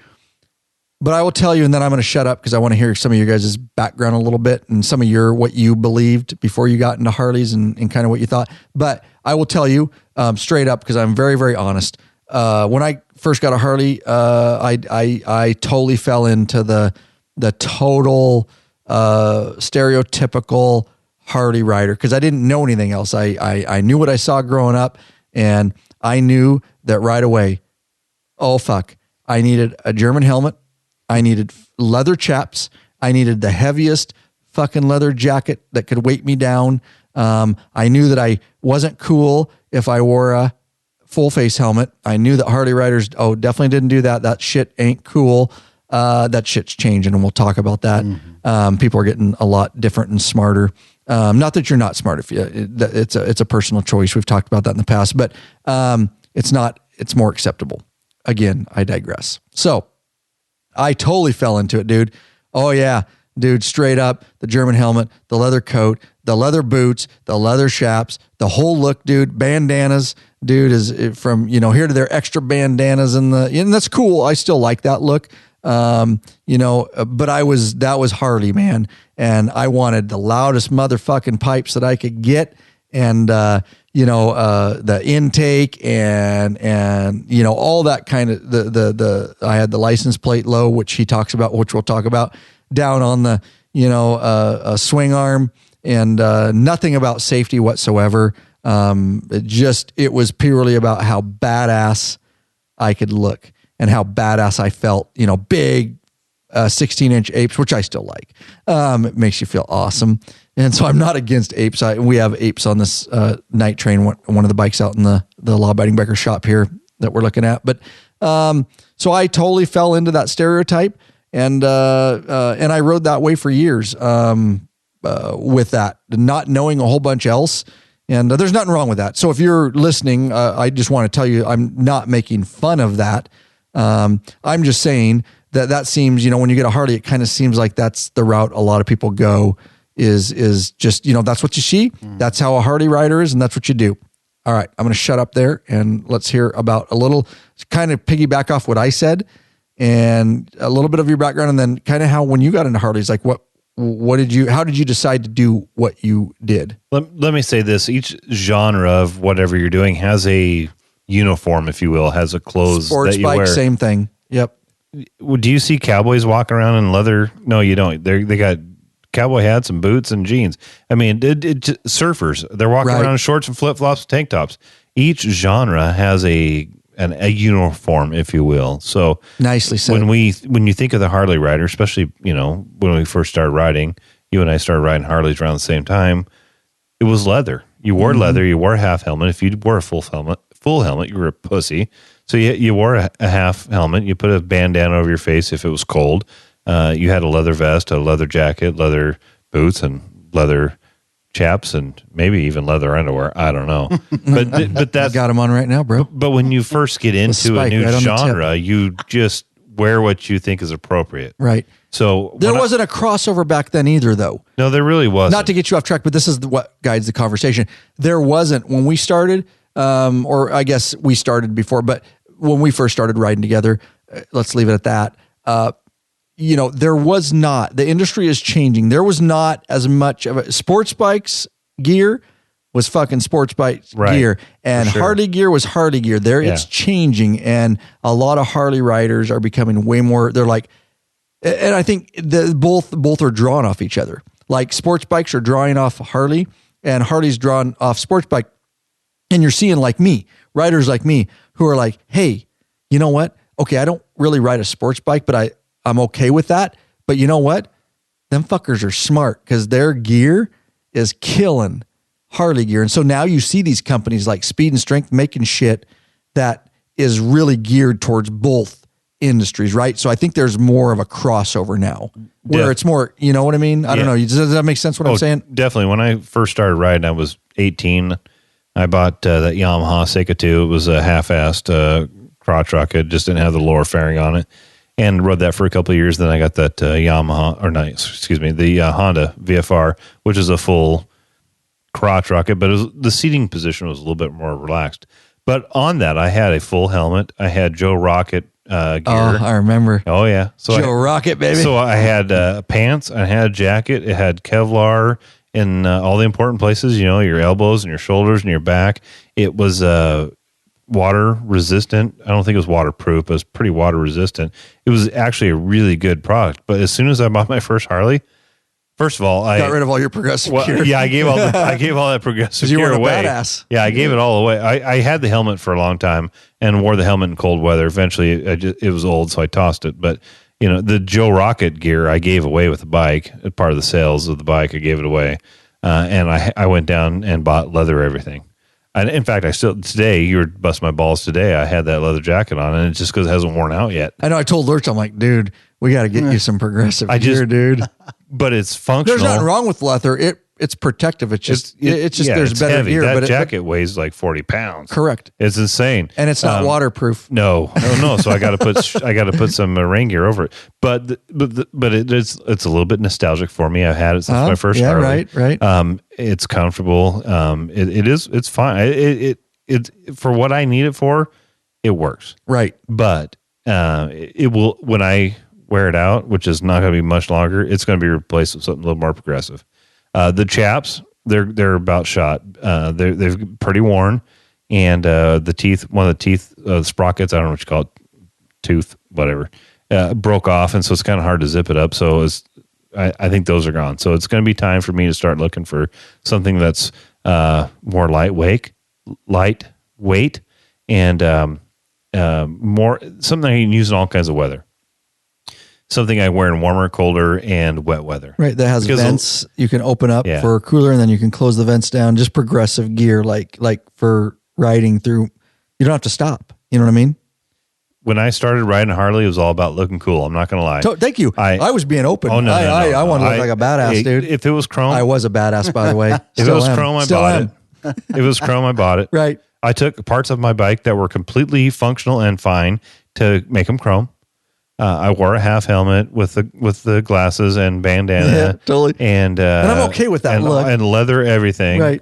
But I will tell you, and then I'm going to shut up because I want to hear some of your guys' background a little bit and some of what you believed before you got into Harleys and kind of what you thought. But I will tell you straight up, because I'm very, very honest. When I first got a Harley, I totally fell into the total stereotypical Harley rider, because I didn't know anything else. I knew what I saw growing up, and I knew that right away, oh fuck, I needed a German helmet. I needed leather chaps. I needed the heaviest fucking leather jacket that could weight me down. I knew that I wasn't cool if I wore a full face helmet. I knew that Harley riders, definitely didn't do that. That shit ain't cool. That shit's changing, and we'll talk about that. Mm-hmm. People are getting a lot different and smarter. Not that you're not smart. It's a personal choice. We've talked about that in the past, but it's more acceptable. Again, I digress. So I totally fell into it, dude. Oh yeah, dude, straight up, the German helmet, the leather coat, the leather boots, the leather chaps, the whole look, dude. Bandanas, dude, is from, here to their extra bandanas and that's cool. I still like that look. But that was Harley, man. And I wanted the loudest motherfucking pipes that I could get. And, the intake and all that kind of, I had the license plate low, which he talks about, which we'll talk about, down on the, swing arm, and, nothing about safety whatsoever. It was purely about how badass I could look and how badass I felt, big, 16-inch apes, which I still like. It makes you feel awesome. And so I'm not against apes. We have apes on this night train, one of the bikes out in the law-abiding biker shop here that we're looking at. But so I totally fell into that stereotype, and I rode that way for years with that, not knowing a whole bunch else. And there's nothing wrong with that. So if you're listening, I just want to tell you, I'm not making fun of that. I'm just saying that seems, when you get a Harley, it kind of seems like that's the route a lot of people go, is just, that's what you see. That's how a Harley rider is, and that's what you do. All right, I'm going to shut up there, and let's hear about a little, kind of piggyback off what I said, and a little bit of your background, and then kind of how, when you got into Harleys, like how did you decide to do what you did? Let me say this. Each genre of whatever you're doing has a uniform, if you will, has a clothes sports that you bike, wear. Same thing. Yep. Do you see cowboys walk around in leather? No, you don't. They got cowboy hats and boots and jeans. I mean, surfers, they're walking around in shorts and flip-flops, tank tops. Each genre has a uniform, if you will. So nicely said. When you think of the Harley rider, especially, when we first started riding, you and I started riding Harleys around the same time, it was leather. You wore leather, you wore a half helmet. If you wore a full helmet, you were a pussy. So you wore a half helmet, you put a bandana over your face if it was cold. You had a leather vest, a leather jacket, leather boots, and leather chaps, and maybe even leather underwear. I don't know. But that's got them on right now, bro. But when you first get into a new genre, you just wear what you think is appropriate. Right. So there wasn't a crossover back then either, though. No, there really wasn't. Not to get you off track, but this is what guides the conversation. There wasn't when we started, or I guess we started before, but when we first started riding together, let's leave it at that. There was not, the industry is changing. There was not as much of sports bikes gear was fucking sports bike gear, and Harley gear was Harley gear. It's changing, and a lot of Harley riders are becoming way more. They're like, and I think both are drawn off each other. Like sports bikes are drawing off Harley, and Harley's drawn off sports bike. And you're seeing riders like me who are like, hey, you know what? Okay, I don't really ride a sports bike, but I'm okay with that. But you know what? Them fuckers are smart because their gear is killing Harley gear. And so now you see these companies like Speed and Strength making shit that is really geared towards both industries, right? So I think there's more of a crossover now where it's more, you know what I mean? I don't know. Does that make sense what I'm saying? Definitely. When I first started riding, I was 18. I bought that Yamaha Seika 2. It was a half-assed crotch rocket. Just didn't have the lower fairing on it. And rode that for a couple of years. Then I got that the Honda VFR, which is a full crotch rocket, but the seating position was a little bit more relaxed. But on that, I had a full helmet. I had Joe Rocket gear. Oh, I remember. Oh, yeah. So Joe Rocket, baby. So I had pants. I had a jacket. It had Kevlar in all the important places, you know, your elbows and your shoulders and your back. It was water resistant. I don't think it was waterproof, but it was pretty water resistant. It was actually a really good product. But as soon as I bought my first Harley, first of all, I got rid of all your progressive gear. Yeah, I gave all that progressive you gear were a away. badass. Yeah, I gave it all away. I had the helmet for a long time and wore the helmet in cold weather. Eventually, it was old, so I tossed it. But you know, the Joe Rocket gear I gave away with the bike. Part of the sales of the bike, I gave it away, and I went down and bought leather everything. And in fact, I still today, you were busting my balls today. I had that leather jacket on, and it's just because it hasn't worn out yet. I know. I told Lurch, I'm like, dude, we got to get you some progressive gear, dude. But it's functional. There's nothing wrong with leather. It's protective. It's just there's it's better heavy. gear. That but jacket weighs like 40 pounds. Correct. It's insane, and it's not waterproof. No. So I got to put some rain gear over it. But it's a little bit nostalgic for me. I've had it since my first Harley. Right. It's comfortable. It's fine. It for what I need it for, it works. Right. But it will when I wear it out, which is not going to be much longer. It's going to be replaced with something a little more progressive. The chaps, they're about shot. They're pretty worn, and the teeth, one of the teeth sprockets, I don't know what you call it, tooth, whatever, broke off, and so it's kind of hard to zip it up. So I think those are gone. So it's going to be time for me to start looking for something that's more lightweight, and more something I can use in all kinds of weather. Something I wear in warmer, colder, and wet weather. Right, that has vents you can open up for a cooler, and then you can close the vents down. Just progressive gear, like for riding through. You don't have to stop. You know what I mean? When I started riding Harley, it was all about looking cool. I'm not going to lie. Thank you. I was being open. Oh, no. I want to look like a badass, dude. If it was chrome. I was a badass, by the way. If it was chrome, I bought it. If it was chrome, I bought it. Right. I took parts of my bike that were completely functional and fine to make them chrome. I wore a half helmet with the glasses and bandana. Yeah, totally. And I'm okay with that look. And leather everything. Right.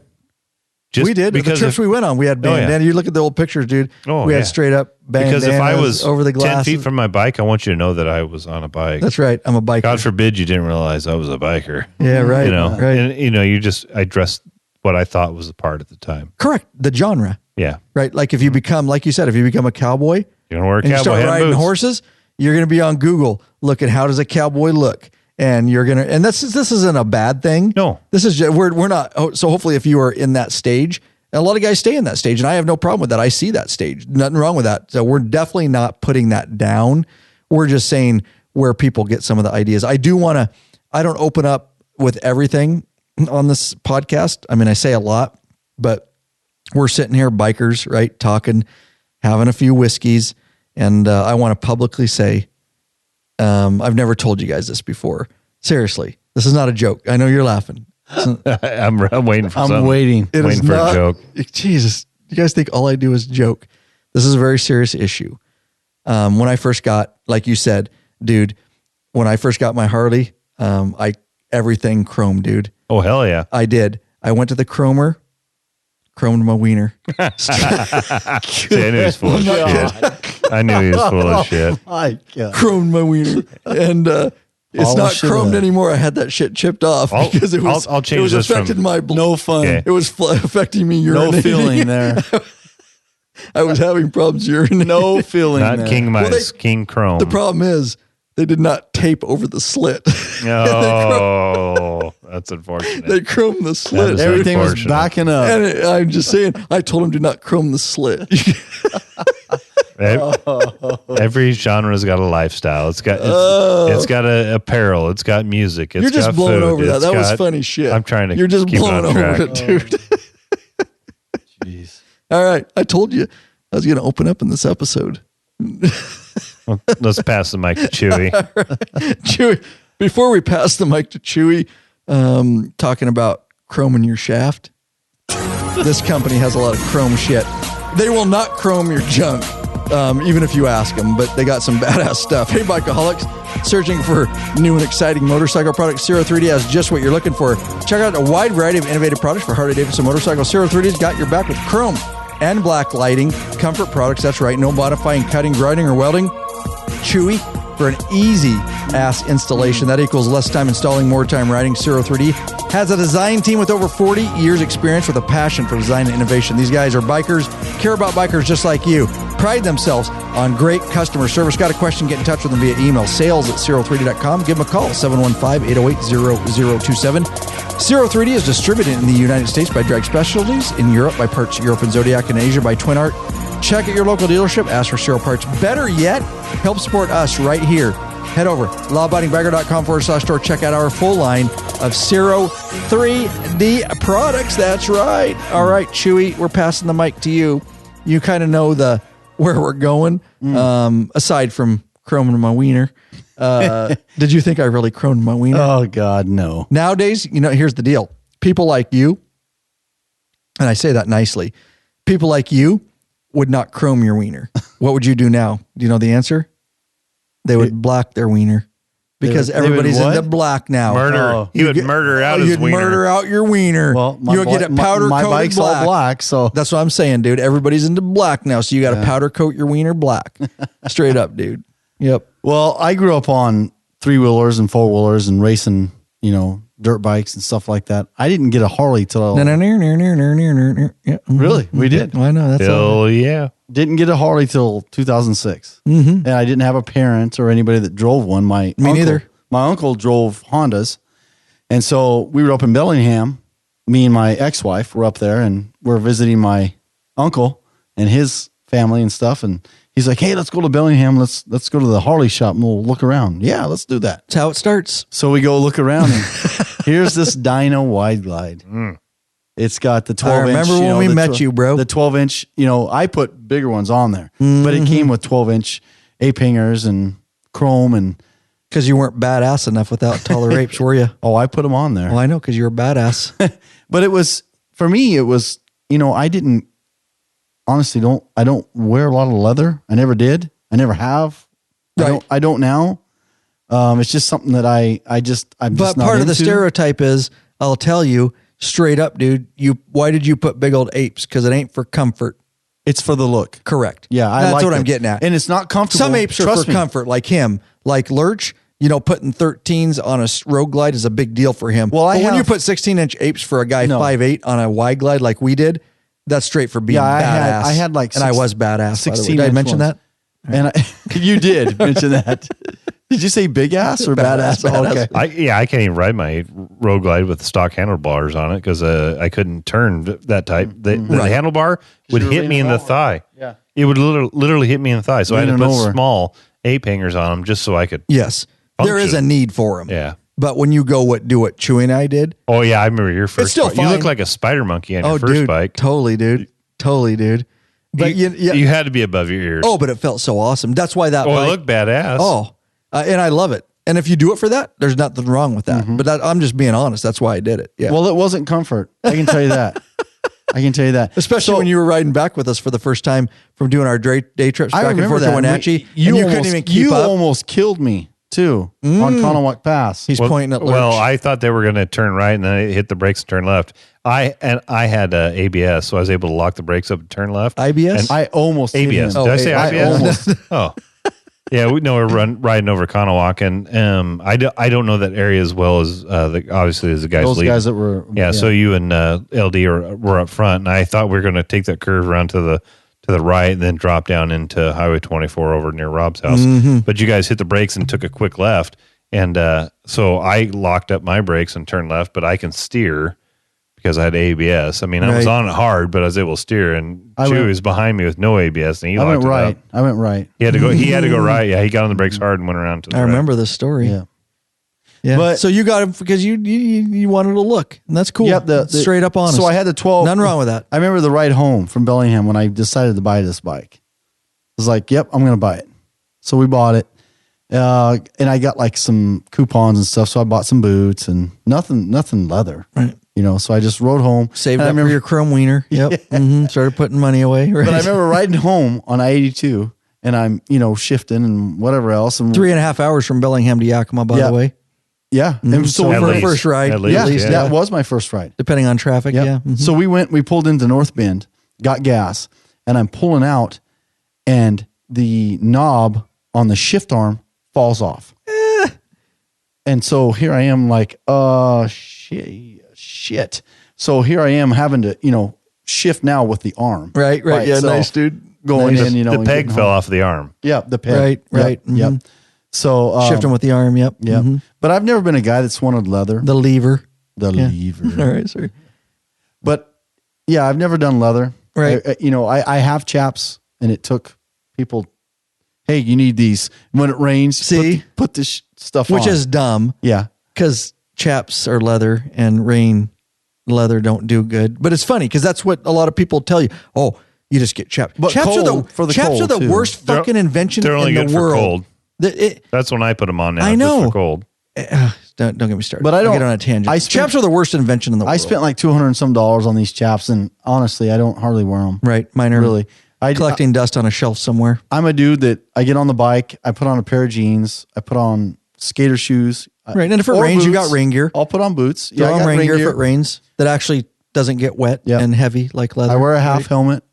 We did. The trips we went on, we had bandana. You look at the old pictures, dude. We had straight up bandanas. Because if I was over the glasses. 10 feet from my bike, I want you to know that I was on a bike. That's right. I'm a biker. God forbid you didn't realize I was a biker. Yeah, right. You know, right. And, I dressed what I thought was the part at the time. Correct. The genre. Yeah. Right. Like if you become, like you said, if you become a cowboy, you're gonna wear a cowboy and you start hat riding boots. horses, you're going to be on Google looking, how does a cowboy look? And you're going to, and this isn't a bad thing. No, this is, we're not. So hopefully if you are in that stage, and a lot of guys stay in that stage, and I have no problem with that. I see that stage. Nothing wrong with that. So we're definitely not putting that down. We're just saying where people get some of the ideas. I don't open up with everything on this podcast. I mean, I say a lot, but we're sitting here, bikers, right? Talking, having a few whiskeys. And I want to publicly say, I've never told you guys this before. Seriously, this is not a joke. I know you're laughing. I'm waiting for something. I'm waiting. It waiting is for not, a joke. Jesus, you guys think all I do is joke. This is a very serious issue. When I first got, like you said, dude, when I first got my Harley, everything chrome, dude. Oh, hell yeah. I did. I went to the chromed my wiener. See, I knew he was full of shit. I knew he was full of shit. My God. Chromed my wiener. And it's All not shit chromed up. anymore. I had that shit chipped off because it was, I'll change it was this affecting from- my blood. No fun. Okay. It was affecting me urinating. No feeling there. I was having problems urinating. No feeling Not there. King Mice, King Chrome. The problem is they did not tape over the slit. Oh, that's unfortunate. They chromed the slit. is Everything was unfortunate. backing up. And I'm just saying, I told him to not chrome the slit. Every genre's got a lifestyle. It's got a apparel. It's got music. It's You're just got blowing food. over that. It's That was got- funny shit. I'm trying to You're just keep it blowing on over track. it, dude. Jeez. All right. I told you I was going to open up in this episode. Well, let's pass the mic to Chewy. Chewy, before we pass the mic to Chewy, talking about chrome in your shaft, this company has a lot of chrome shit. They will not chrome your junk, even if you ask them, but they got some badass stuff. Hey, Bikeaholics, searching for new and exciting motorcycle products? Zero 3D has just what you're looking for. Check out a wide variety of innovative products for Harley-Davidson motorcycles. Zero 3D's got your back with chrome and black lighting, comfort products. That's right. No modifying, cutting, grinding, or welding. Chewy for an easy ass installation. That equals less time installing, more time riding. Zero 3D has a design team with over 40 years experience with a passion for design and innovation. These guys are bikers, care about bikers just like you, pride themselves on great customer service. Got a question, get in touch with them via email, sales@zero3d.com. Give them a call, 715-808-0027. Zero 3D is distributed in the United States by Drag Specialties, in Europe by Parts Europe and Zodiac, in Asia by Twin Art. Check at your local dealership. Ask for Zero Parts. Better yet, help support us right here. Head over, lawabidingbiker.com/store. Check out our full line of Zero 3D products. That's right. All right, Chewy, we're passing the mic to you. You kind of know where we're going, aside from chroming my wiener. Did you think I really chromed my wiener? Oh, God, no. Nowadays, here's the deal. People like you, and I say that nicely, people like you would not chrome your wiener. What would you do now? Do you know the answer? They would black their wiener because everybody's into black now. Murder. He would murder out his wiener. You'd murder out your wiener. Well, you'll get it powder my coated bike's black. all black, so That's what I'm saying, dude. Everybody's into black now, so you got to powder coat your wiener black. Straight up, dude. Yep. Well, I grew up on 3-wheelers and 4-wheelers and racing, dirt bikes and stuff like that. I didn't get a Harley till really, we did. I know that's all. Yeah. Didn't get a Harley till 2006, and I didn't have a parent or anybody that drove one. Me neither. My uncle drove Hondas, and so we were up in Bellingham. Me and my ex-wife were up there, and we're visiting my uncle and his family and stuff. And he's like, "Hey, let's go to Bellingham. Let's go to the Harley shop and we'll look around." Yeah, let's do that. That's how it starts. So we go look around, and here's this Dyno Wide Glide. It's got the 12 inch. I remember when we met you, bro. The 12 inch, I put bigger ones on there, but it came with 12 inch ape hangers and chrome, and because you weren't badass enough without taller apes, were you? Oh, I put them on there. Well, I know, because you were badass. But it was, for me, it was, I didn't, honestly, I don't wear a lot of leather. I never did. I never have. Right. I don't now. It's just something that I'm just But not part of the into. stereotype is, I'll tell you, straight up, dude, why did you put big old apes? Because it ain't for comfort. It's for the look. Correct. Yeah, that's what I'm getting at. And it's not comfortable. Some apes are for comfort, like him. Like Lurch, putting 13s on a road glide is a big deal for him. Well, when you put 16-inch apes for a guy 5'8" on a wide glide like we did, that's straight for being badass. I had like and I was badass. 16. Did I mention that? And you did mention that. Did you say big ass or badass? Oh, okay. I can't even ride my road glide with stock handlebars on it because I couldn't turn that tight. The handlebar would hit me in the thigh. Yeah. It would literally hit me in the thigh. So I had to put over. small ape hangers on them just so I could. Yes. There is a need for them. Yeah. But when you go do what Chewy and I did. Oh, yeah. I remember your first still bike. fine. You look like a spider monkey on your first dude, bike. Totally, dude. But you had to be above your ears. Oh, but it felt so awesome. That's why that bike. It looked badass. Oh, and I love it. And if you do it for that, there's nothing wrong with that. But I'm just being honest. That's why I did it. Yeah. Well, it wasn't comfort. I can tell you that. Especially when you were riding back with us for the first time from doing our day trips back and forth to Wenatchee. You couldn't even keep up. You almost killed me too on Conowak Pass. He's pointing at Lurch. Well, I thought they were going to turn right and then I hit the brakes and turn left. I had ABS, so I was able to lock the brakes up and turn left. IBS? And I almost hit ABS. him. Did I say I IBS? almost. Oh. Yeah, we're riding over Conowak, and I don't know that area as well as obviously as the guys Those leading. guys that were So you and LD were up front, and I thought we were going to take that curve around to the right and then drop down into Highway 24 over near Rob's house. But you guys hit the brakes and took a quick left, and so I locked up my brakes and turned left, but I can steer because I had ABS. I mean, I was on it hard, but I was able to steer. And Chewy was behind me with no ABS, and he locked it up. I went right. He had to go. He had to go right. Yeah, he got on the brakes hard and went around to the I right. remember this story. Yeah. Yeah. But so you got him because you wanted to look, and that's cool. Yep, the straight up honest. So I had the 12. Nothing wrong with that. I remember the ride home from Bellingham when I decided to buy this bike. I was like, "Yep, I'm going to buy it." So we bought it, and I got like some coupons and stuff. So I bought some boots and nothing leather. Right. So I just rode home, Saved and up for your chrome wiener. Yep. Started putting money away. Right. But I remember riding home on I-82, and I'm shifting and whatever else. And 3.5 hours from Bellingham to Yakima, by the way. Yeah. And So At for least. first ride, At least, that was my first ride. depending on traffic. Yep. Yeah. Mhm. So we pulled into North Bend, got gas, and I'm pulling out, and the knob on the shift arm falls off. And so here I am like, shit. So here I am having to, shift now with the arm. Right. by Yeah. itself, Nice, dude. Going Nice. in, The and peg getting fell home. off the arm. Yep, the peg. Right. Yep. Mhm. So Shifting with the arm. Yep. Yep. Mhm. But I've never been a guy that's wanted leather. The lever. The Yeah. lever. All right. Sorry. But yeah, I've never done leather. Right. I have chaps, and it took people. Hey, you need these when it rains. See? put this stuff on. Which is dumb yeah. because chaps are leather and rain leather don't do good. But it's funny because that's what a lot of people tell you. Oh, you just get chaps. But Chaps cold, for the chaps cold, are the too. worst They're- fucking invention They're only in good the for world. cold. That's when I put them on now. I know. Just for cold. Don't get me started. But I I'll don't- get on a tangent. I spent- Chaps are the worst invention in the world. I spent like $200 and some on these chaps, and honestly, I don't hardly wear them. right. Mine are Really. collecting dust on a shelf somewhere. I'm a dude that I get on the bike, I put on a pair of jeans, I put on skater shoes. Right. And if it or rains, you boots. got rain gear. I'll put on boots. Throw I on got rain gear if it rains. That actually doesn't get wet Yeah. and heavy like leather. I wear a half right? helmet,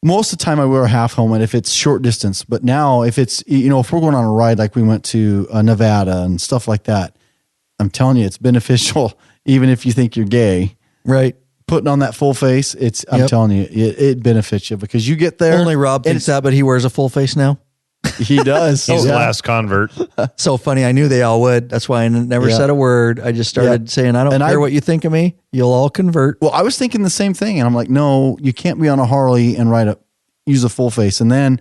Most of the time I wear a half helmet if it's short distance. But now if it's, if we're going on a ride like we went to Nevada and stuff like that, I'm telling you, it's beneficial even if you think you're gay. Right. Putting on that full face, I'm Yep. telling you, it benefits you because you get there. Only Rob and thinks that, but he wears a full face now. He does. He's the Yeah. last convert. So funny. I knew they all would. That's why I never Yeah. said a word. I just started saying, I don't And care what you think of me. You'll all convert. Well, I was thinking the same thing, and I'm like, no, you can't be on a Harley and use a full face. And then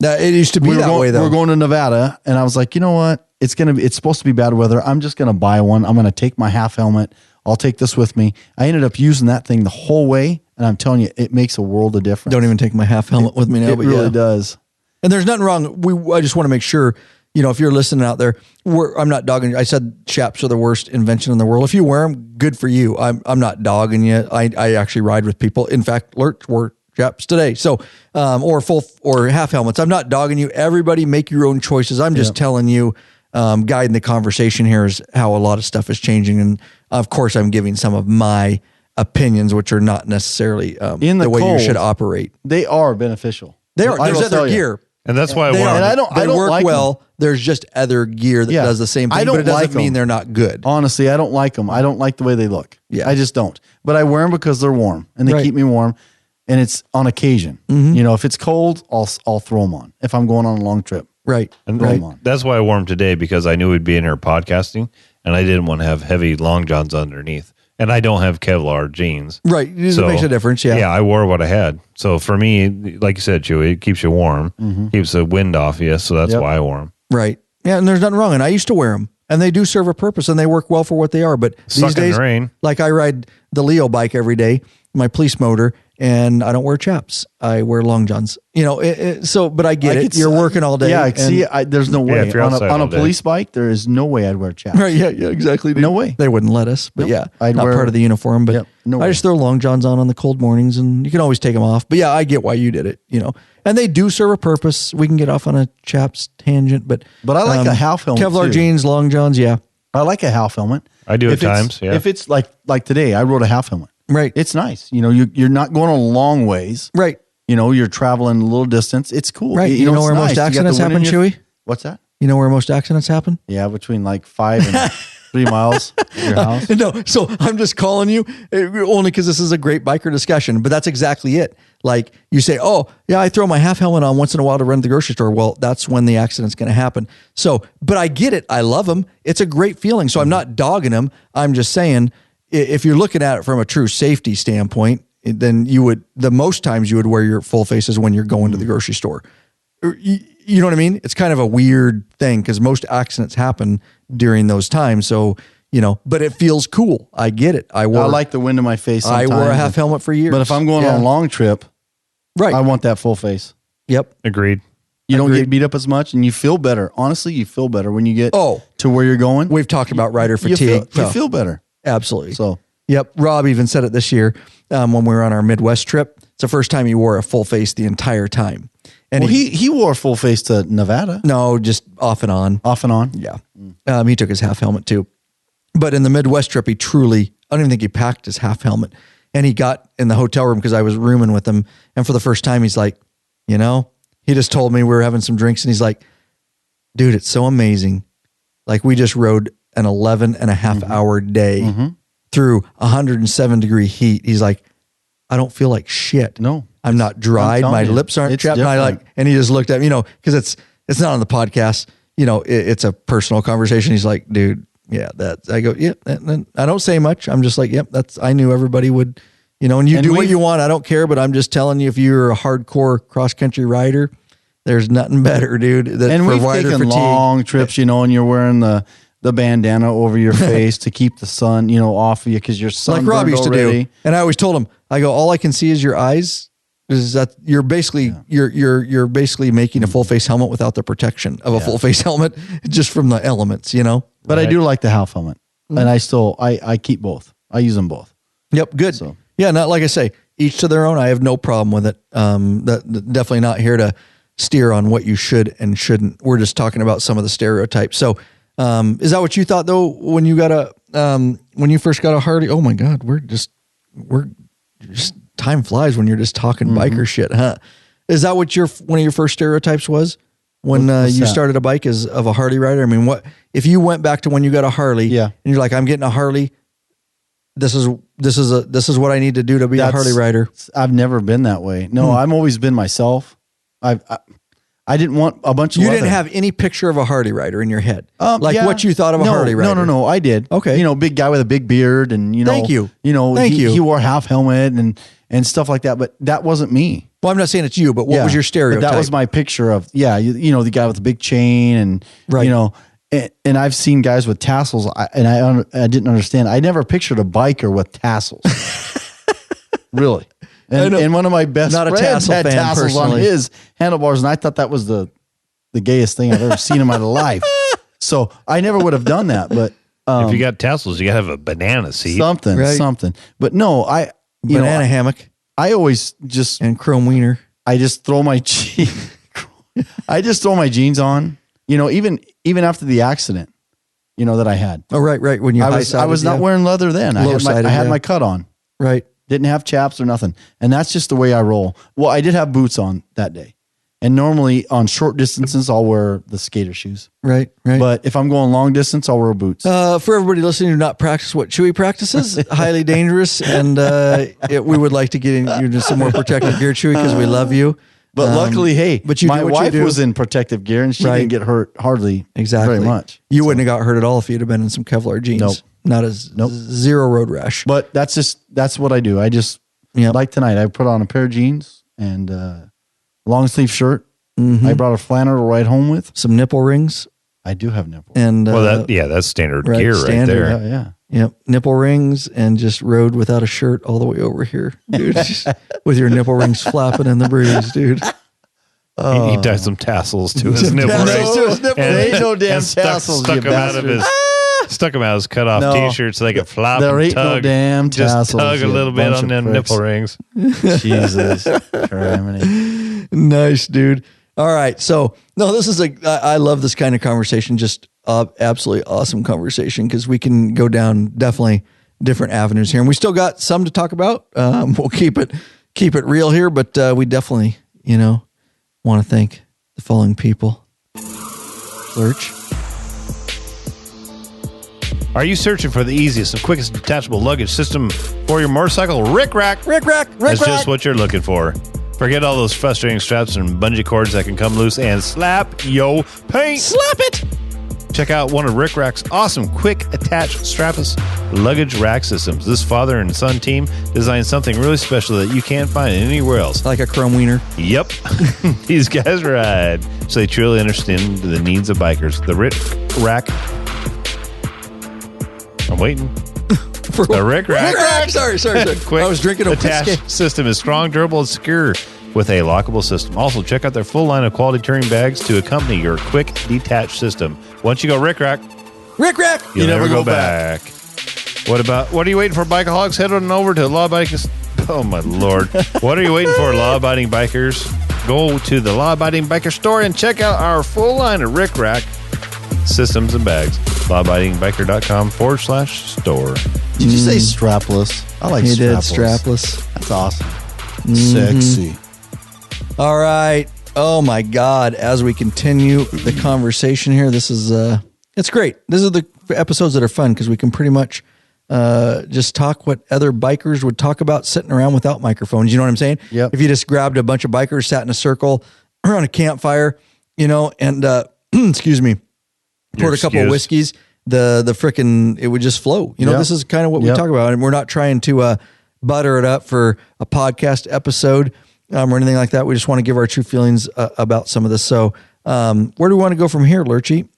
It used to be that way, though. we're going to Nevada, and I was like, you know what? It's supposed to be bad weather. I'm just gonna buy one. I'm gonna take my half helmet. I'll take this with me. I ended up using that thing the whole way, and I'm telling you, it makes a world of difference. Don't even take my half helmet with me now. It But really yeah. does. And there's nothing wrong. I just want to make sure, if you're listening out there, I'm not dogging you. I said chaps are the worst invention in the world. If you wear them, good for you. I'm not dogging you. I actually ride with people. In fact, Lurch wore chaps today. So, or full or half helmets. I'm not dogging you. Everybody make your own choices. I'm just telling you, guiding the conversation here is how a lot of stuff is changing. And of course, I'm giving some of my opinions, which are not necessarily In the way you cold, should operate. They are beneficial. They are. I There's will other tell you. gear. And that's why I They wore are. them. And I They don't work like well. them. There's just other gear that Yeah. does the same I thing, don't but it doesn't like mean them. they're not good. Honestly, I don't like them. I don't like the way they look. Yeah. I just don't. But I wear them because they're warm and they Right. keep me warm. And it's on occasion. If it's cold, I'll throw them on. If I'm going on a long trip, Right. throw Right. them on. That's why I wore them today, because I knew we'd be in here podcasting, and I didn't want to have heavy long johns underneath. And I don't have Kevlar jeans. Right. It makes a difference. Yeah. Yeah, I wore what I had. So for me, like you said, Chewy, it keeps you warm, keeps the wind off you. So that's Yep. why I wore them. Right. Yeah. And there's nothing wrong. And I used to wear them, and they do serve a purpose, and they work well for what they are. But Suck these in days, the rain. like I ride the Leo bike every day, my police motor, and I don't wear chaps. I wear long johns. But I get it. You're working all day. Yeah, and- see, there's no way. if you're on outside a all day. police bike, there is no way I'd wear chaps. Right, yeah, exactly. dude. No way. They wouldn't let us, but Nope. yeah, I'd not wear- part of the uniform. But Yep, no I way. just throw long johns on the cold mornings, and you can always take them off. But yeah, I get why you did it. And they do serve a purpose. We can get off on a chaps tangent, but I like a half helmet, Kevlar too. jeans, long johns. Yeah, I like a half helmet. I do If at it's- times, yeah. If it's like today, I rode a half helmet. right, It's nice. You're not going a long ways. right, You're traveling a little distance. It's cool. right. You know it's where nice. most You got accidents the wind happen, in your- Chewy? What's that? You know where most accidents happen? Yeah, between like 5 and 3 miles from your house. No, so I'm just calling you only because this is a great biker discussion, but that's exactly it. Like you say, oh yeah, I throw my half helmet on once in a while to run to the grocery store. Well, that's when the accident's going to happen. So, but I get it. I love them. It's a great feeling. So I'm not dogging them. I'm just saying, if you're looking at it from a true safety standpoint, then the most times you would wear your full faces when you're going to the grocery store. you know what I mean? It's kind of a weird thing because most accidents happen during those times. So, but it feels cool. I get it. I like the wind in my face. I wore a half helmet for years. But if I'm going on a long trip, right, I want that full face. Yep. Agreed. You don't get beat up as much and you feel better. Honestly, you feel better when you get to where you're going. We've talked about rider fatigue. You feel better. Absolutely. So, yep. Rob even said it this year when we were on our Midwest trip. It's the first time he wore a full face the entire time. And he wore a full face to Nevada. No, just off and on. Off and on? Yeah. He took his half helmet too. But in the Midwest trip, I don't even think he packed his half helmet. And he got in the hotel room because I was rooming with him. And for the first time, he's like, he just told me we were having some drinks and he's like, dude, it's so amazing. Like we just rode an 11 and a half hour day through 107-degree heat. He's like, I don't feel like shit. No. I'm not dried. My lips aren't chapped. And he just looked at me, because it's not on the podcast. It's a personal conversation. He's like, dude, I go, I don't say much. I'm just like, I knew everybody would, and you do what you want. I don't care, but I'm just telling you, if you're a hardcore cross country rider, there's nothing better, dude. And we've taken long trips, and you're wearing the bandana over your face to keep the sun, off of you because your sun like Rob used to do. And I always told him, I go, all I can see is your eyes. Is that you're basically you're basically making a full face helmet without the protection of a full face helmet, just from the elements, But right. I do like the half helmet, and I keep both. I use them both. Yep, good. So. Yeah, not like I say, each to their own. I have no problem with it. Definitely not here to steer on what you should and shouldn't. We're just talking about some of the stereotypes. So, is that what you thought though when you first got a Harley? Oh my God, we're just time flies when you're just talking biker shit, huh? Is that what one of your first stereotypes was when you started a bike as of a Harley rider? I mean, what if you went back to when you got a Harley and you're like, I'm getting a Harley. This is what I need to do to be a Harley rider. I've never been that way. No, I've always been myself. I didn't want a bunch of You didn't have any picture of a Harley rider in your head? What you thought of a no, Harley rider? No, I did. Okay. Big guy with a big beard and, Thank you. He wore a half helmet and stuff like that, but that wasn't me. Well, I'm not saying it's you, but what was your stereotype? But that was my picture of, the guy with the big chain and, and I've seen guys with tassels and I didn't understand. I never pictured a biker with tassels. Really. And one of my best friends had tassels on his handlebars, and I thought that was the gayest thing I've ever seen in my life. So I never would have done that. But if you got tassels, you got to have a banana seat. Something. But no, banana hammock. I always and chrome wiener. I just throw my jeans on. Even after the accident, that I had. Oh, right. When I was not wearing leather then. I had my cut on. Right. Didn't have chaps or nothing. And that's just the way I roll. Well, I did have boots on that day. And normally on short distances, I'll wear the skater shoes. Right. But if I'm going long distance, I'll wear boots. For everybody listening who not practice what Chewy practices, highly dangerous. And we would like to get into some more protective gear, Chewy, because we love you. But luckily, but my wife was in protective gear and she didn't get hurt hardly very much. You wouldn't have got hurt at all if you'd have been in some Kevlar jeans. Nope. Not as zero road rash. But that's what I do. I just like tonight. I put on a pair of jeans and a long sleeve shirt. Mm-hmm. I brought a flannel to ride home with. Some nipple rings. I do have nipples. And that's standard gear right there. Yeah. Yep. Nipple rings and just rode without a shirt all the way over here, dude. With your nipple rings flapping in the breeze, dude. He tied some tassels to his nipple rings. There ain't no damn tassels. Stuck him out of his cut off t-shirt so they could flop there and ain't tug. No damn tassels. Just tug a little bit on them nipple rings. Jesus. Nice, dude. All right. So, no, this is I love this kind of conversation. Just absolutely awesome conversation because we can go down definitely different avenues here. And we still got some to talk about. We'll keep it real here, but we definitely, want to thank the following people. Lurch. Are you searching for the easiest and quickest detachable luggage system for your motorcycle? Rick Rack. That's just what you're looking for. Forget all those frustrating straps and bungee cords that can come loose and slap yo paint. Slap it. Check out one of Rick Rack's awesome quick attach strapless luggage rack systems. This father and son team designed something really special that you can't find anywhere else. Like a chrome wiener. Yep. These guys ride, so they truly understand the needs of bikers. The Rick Rack. I'm waiting. The Rick Rack. Rick Rack. Sorry. Quick I was drinking a attach whiskey. system is strong, durable, and secure with a lockable system. Also, check out their full line of quality touring bags to accompany your quick detach system. Once you go Rick Rack, you'll never go back. What are you waiting for, Bikeaholics? Head on over to Law-Abiding. Oh, my Lord. What are you waiting for, Law-Abiding Bikers? Go to the Law-Abiding Biker store and check out our full line of Rick Rack systems and bags. lawabidingbiker.com/store. Did you say strapless? I like He strapless. did strapless. That's awesome. Sexy. All right. Oh my God. As we continue the conversation here, this is it's great. These are the episodes that are fun because we can pretty much just talk what other bikers would talk about sitting around without microphones. You know what I'm saying? Yep. If you just grabbed a bunch of bikers, sat in a circle around a campfire, and excuse me, poured a couple of whiskeys, the frickin' it would just flow. Yep. This is kind of what we talk about. And we're not trying to butter it up for a podcast episode or anything like that. We just want to give our true feelings about some of this. So where do we want to go from here, Lurchy?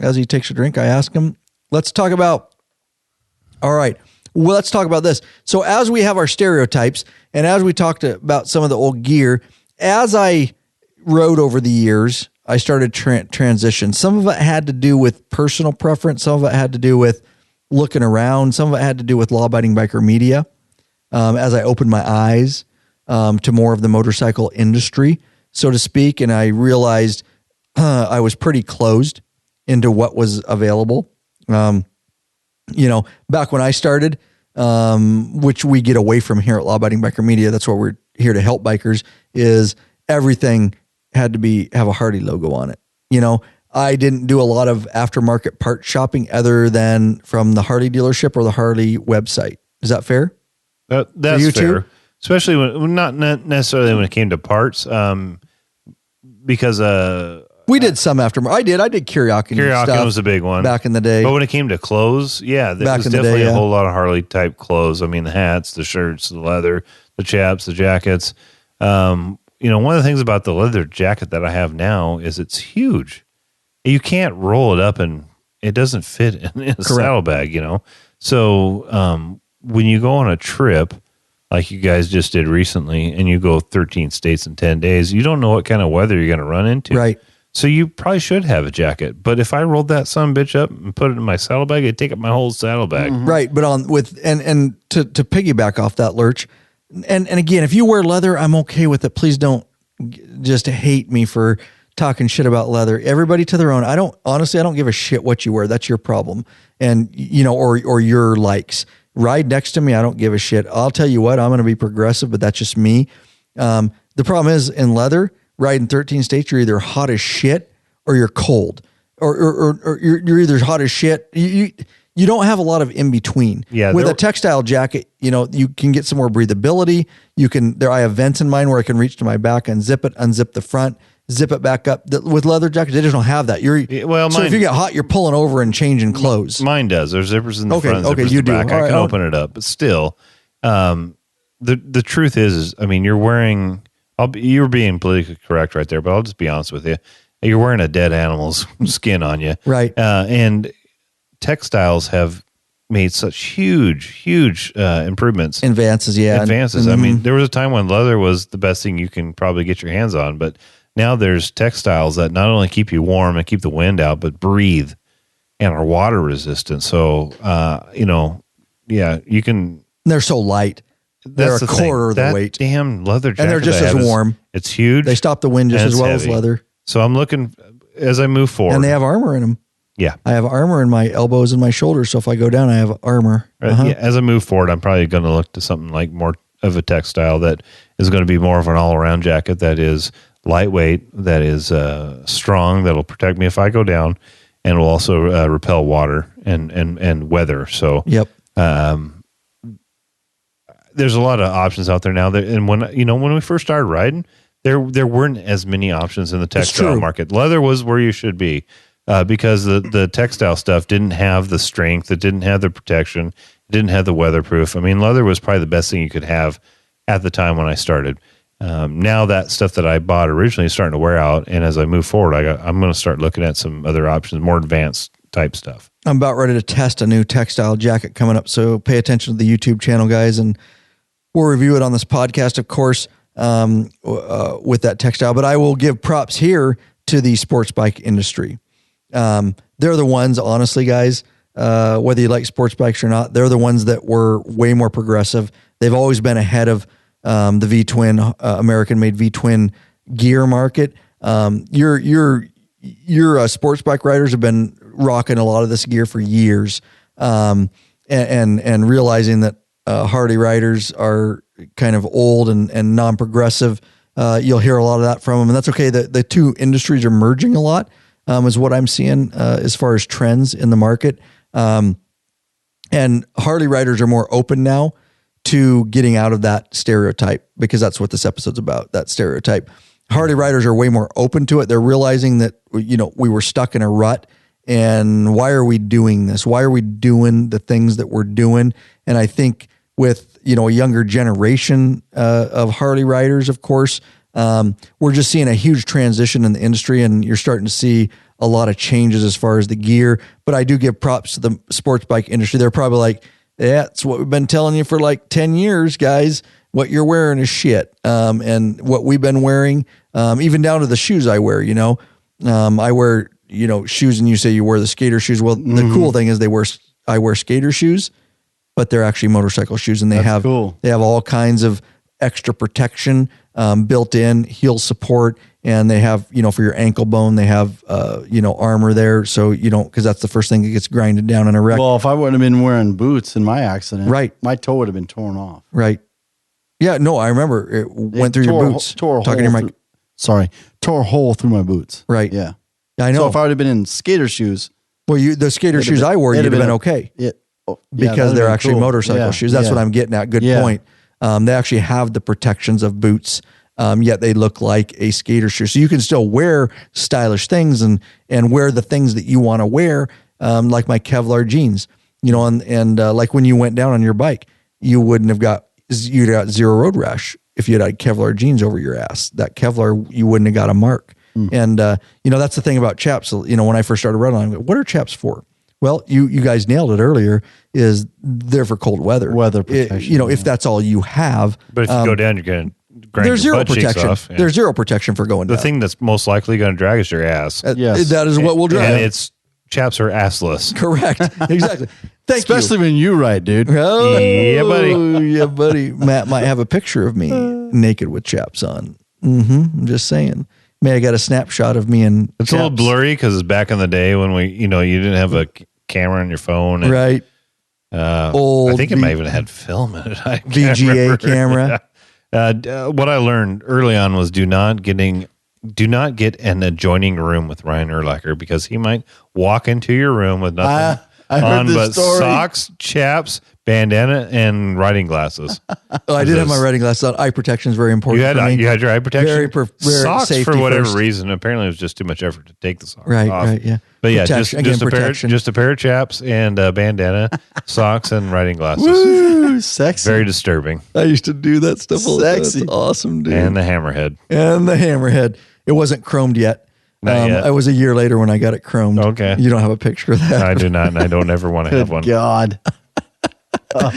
As he takes a drink, I ask him, let's talk about this. So as we have our stereotypes and as we talked about some of the old gear, as I rode over the years, I started transition. Some of it had to do with personal preference. Some of it had to do with looking around. Some of it had to do with law-abiding biker media. As I opened my eyes to more of the motorcycle industry, so to speak, and I realized I was pretty closed into what was available. Back when I started, which we get away from here at Law-Abiding Biker Media, that's what we're here to help bikers, is everything had to have a Harley logo on it. I didn't do a lot of aftermarket part shopping other than from the Harley dealership or the Harley website. Is that fair? That's you fair. too? Especially when not necessarily when it came to parts, because We did some aftermarket. I did Kiriakin stuff was a big one back in the day. But when it came to clothes, there Back was in the definitely day, a yeah. whole lot of Harley type clothes. I mean, the hats, the shirts, the leather, the chaps, the jackets. One of the things about the leather jacket that I have now is it's huge. You can't roll it up and it doesn't fit in a saddlebag, So when you go on a trip, like you guys just did recently, and you go 13 states in 10 days, you don't know what kind of weather you're going to run into. Right. So you probably should have a jacket. But if I rolled that son bitch up and put it in my saddlebag, it'd take up my whole saddlebag. Right. But and to piggyback off that, Lurch, and again, if you wear leather, I'm okay with it. Please don't just hate me for talking shit about leather. Everybody to their own. I don't give a shit what you wear. That's your problem. And, or your likes. Ride next to me. I don't give a shit. I'll tell you what, I'm going to be progressive, but that's just me. The problem is in leather, riding 13 states, you're either hot as shit or you're cold, or you're either hot as shit. You don't have a lot of in between. Yeah, with a textile jacket, you can get some more breathability. I have vents in mine where I can reach to my back and unzip the front, zip it back up. With leather jackets, they just don't have that. So if you get hot, you're pulling over and changing clothes. Mine does. There's zippers in the front, zippers you in the do. back. I can open it up, but still, the truth is, I mean, you're wearing. You're being politically correct right there, but I'll just be honest with you. You're wearing a dead animal's skin on you, right? And textiles have made such huge improvements, advances. I mean, there was a time when leather was the best thing you can probably get your hands on, but now there's textiles that not only keep you warm and keep the wind out, but breathe and are water resistant. So, you can. They're so light. They're a quarter of the weight. Damn leather jacket, and they're just as warm. It's huge. They stop the wind just as well as leather. So I'm looking as I move forward, and they have armor in them. Yeah, I have armor in my elbows and my shoulders. So if I go down, I have armor. Yeah, as I move forward, I'm probably going to look to something like more of a textile that is going to be more of an all-around jacket that is lightweight, that is strong, that'll protect me if I go down, and will also repel water and weather. So yep. There's a lot of options out there now. And when we first started riding, there weren't as many options in the textile market. Leather was where you should be. because the textile stuff didn't have the strength, it didn't have the protection, it didn't have the weatherproof. I mean, leather was probably the best thing you could have at the time when I started. Now that stuff that I bought originally is starting to wear out, and as I move forward, I'm going to start looking at some other options, more advanced type stuff. I'm about ready to test a new textile jacket coming up, so pay attention to the YouTube channel, guys, and we'll review it on this podcast, of course, with that textile. But I will give props here to the sports bike industry. They're the ones, honestly, guys, whether you like sports bikes or not, they're the ones that were way more progressive. They've always been ahead of the V-twin, American-made V-twin gear market. Your sports bike riders have been rocking a lot of this gear for years, and realizing that Harley riders are kind of old and non-progressive. You'll hear a lot of that from them, and that's okay. The two industries are merging a lot, is what I'm seeing as far as trends in the market. And Harley riders are more open now to getting out of that stereotype, because that's what this episode's about, that stereotype. Harley riders are way more open to it. They're realizing that, we were stuck in a rut, and why are we doing this? Why are we doing the things that we're doing? And I think with, a younger generation of Harley riders, of course, we're just seeing a huge transition in the industry, and you're starting to see a lot of changes as far as the gear. But I do give props to the sports bike industry. They're probably like, yeah, it's what we've been telling you for like 10 years, guys. What you're wearing is shit. And what we've been wearing, even down to the shoes I wear, I wear, shoes, and you say you wear the skater shoes. Well, the cool thing is I wear skater shoes, but they're actually motorcycle shoes, and they have all kinds of extra protection, built in, heel support, and they have, for your ankle bone, they have, armor there. So you don't, because that's the first thing that gets grinded down in a wreck. Well, if I wouldn't have been wearing boots in my accident, right, my toe would have been torn off. Right. Yeah, no, I remember it went through your boots. Tore a hole through my boots. Right. Yeah. I know. So if I would have been in skater shoes. Well, the skater shoes I wore, you'd have been okay. Because they're actually motorcycle shoes. That's what I'm getting at. Good point. They actually have the protections of boots, yet they look like a skater shoe. So you can still wear stylish things and wear the things that you want to wear, like my Kevlar jeans, and like when you went down on your bike, you'd got zero road rash if you had Kevlar jeans over your ass. That Kevlar, you wouldn't have got a mark. And, that's the thing about chaps. When I first started running, I'm like, what are chaps for? Well, you guys nailed it earlier, is they're for cold weather. Weather protection. If that's all you have. But if you go down, you're going to grind there's your zero butt cheeks protection. off. Yeah. There's zero protection for going down. The thing that's most likely going to drag is your ass. Yes. That is what will drag. And chaps are assless. Correct. Exactly. Especially when you ride, dude. Oh, yeah, buddy. Yeah, buddy. Matt might have a picture of me naked with chaps on. I'm just saying. May I got a snapshot of me in It's chaps. a little blurry because it's back in the day when you didn't have a camera on your phone. And, right. Old I think it might even had film in it. VGA camera. What I learned early on was do not get an adjoining room with Ryan Urlacher, because he might walk into your room with nothing on but socks, chaps, bandana, and riding glasses. I did have my riding glasses on. Eye protection is very important. You had your eye protection. Very socks safety for whatever first. reason. Apparently, it was just too much effort to take the socks off. Right. Yeah. But yeah, Protection. just a pair of chaps and a bandana, socks, and riding glasses. Woo, sexy. Very disturbing. I used to do that stuff all the time. Sexy. That's awesome, dude. And the hammerhead. It wasn't chromed yet. Not yet. I was a year later when I got it chromed. Okay. You don't have a picture of that. I do not, and I don't ever want to have one. God. But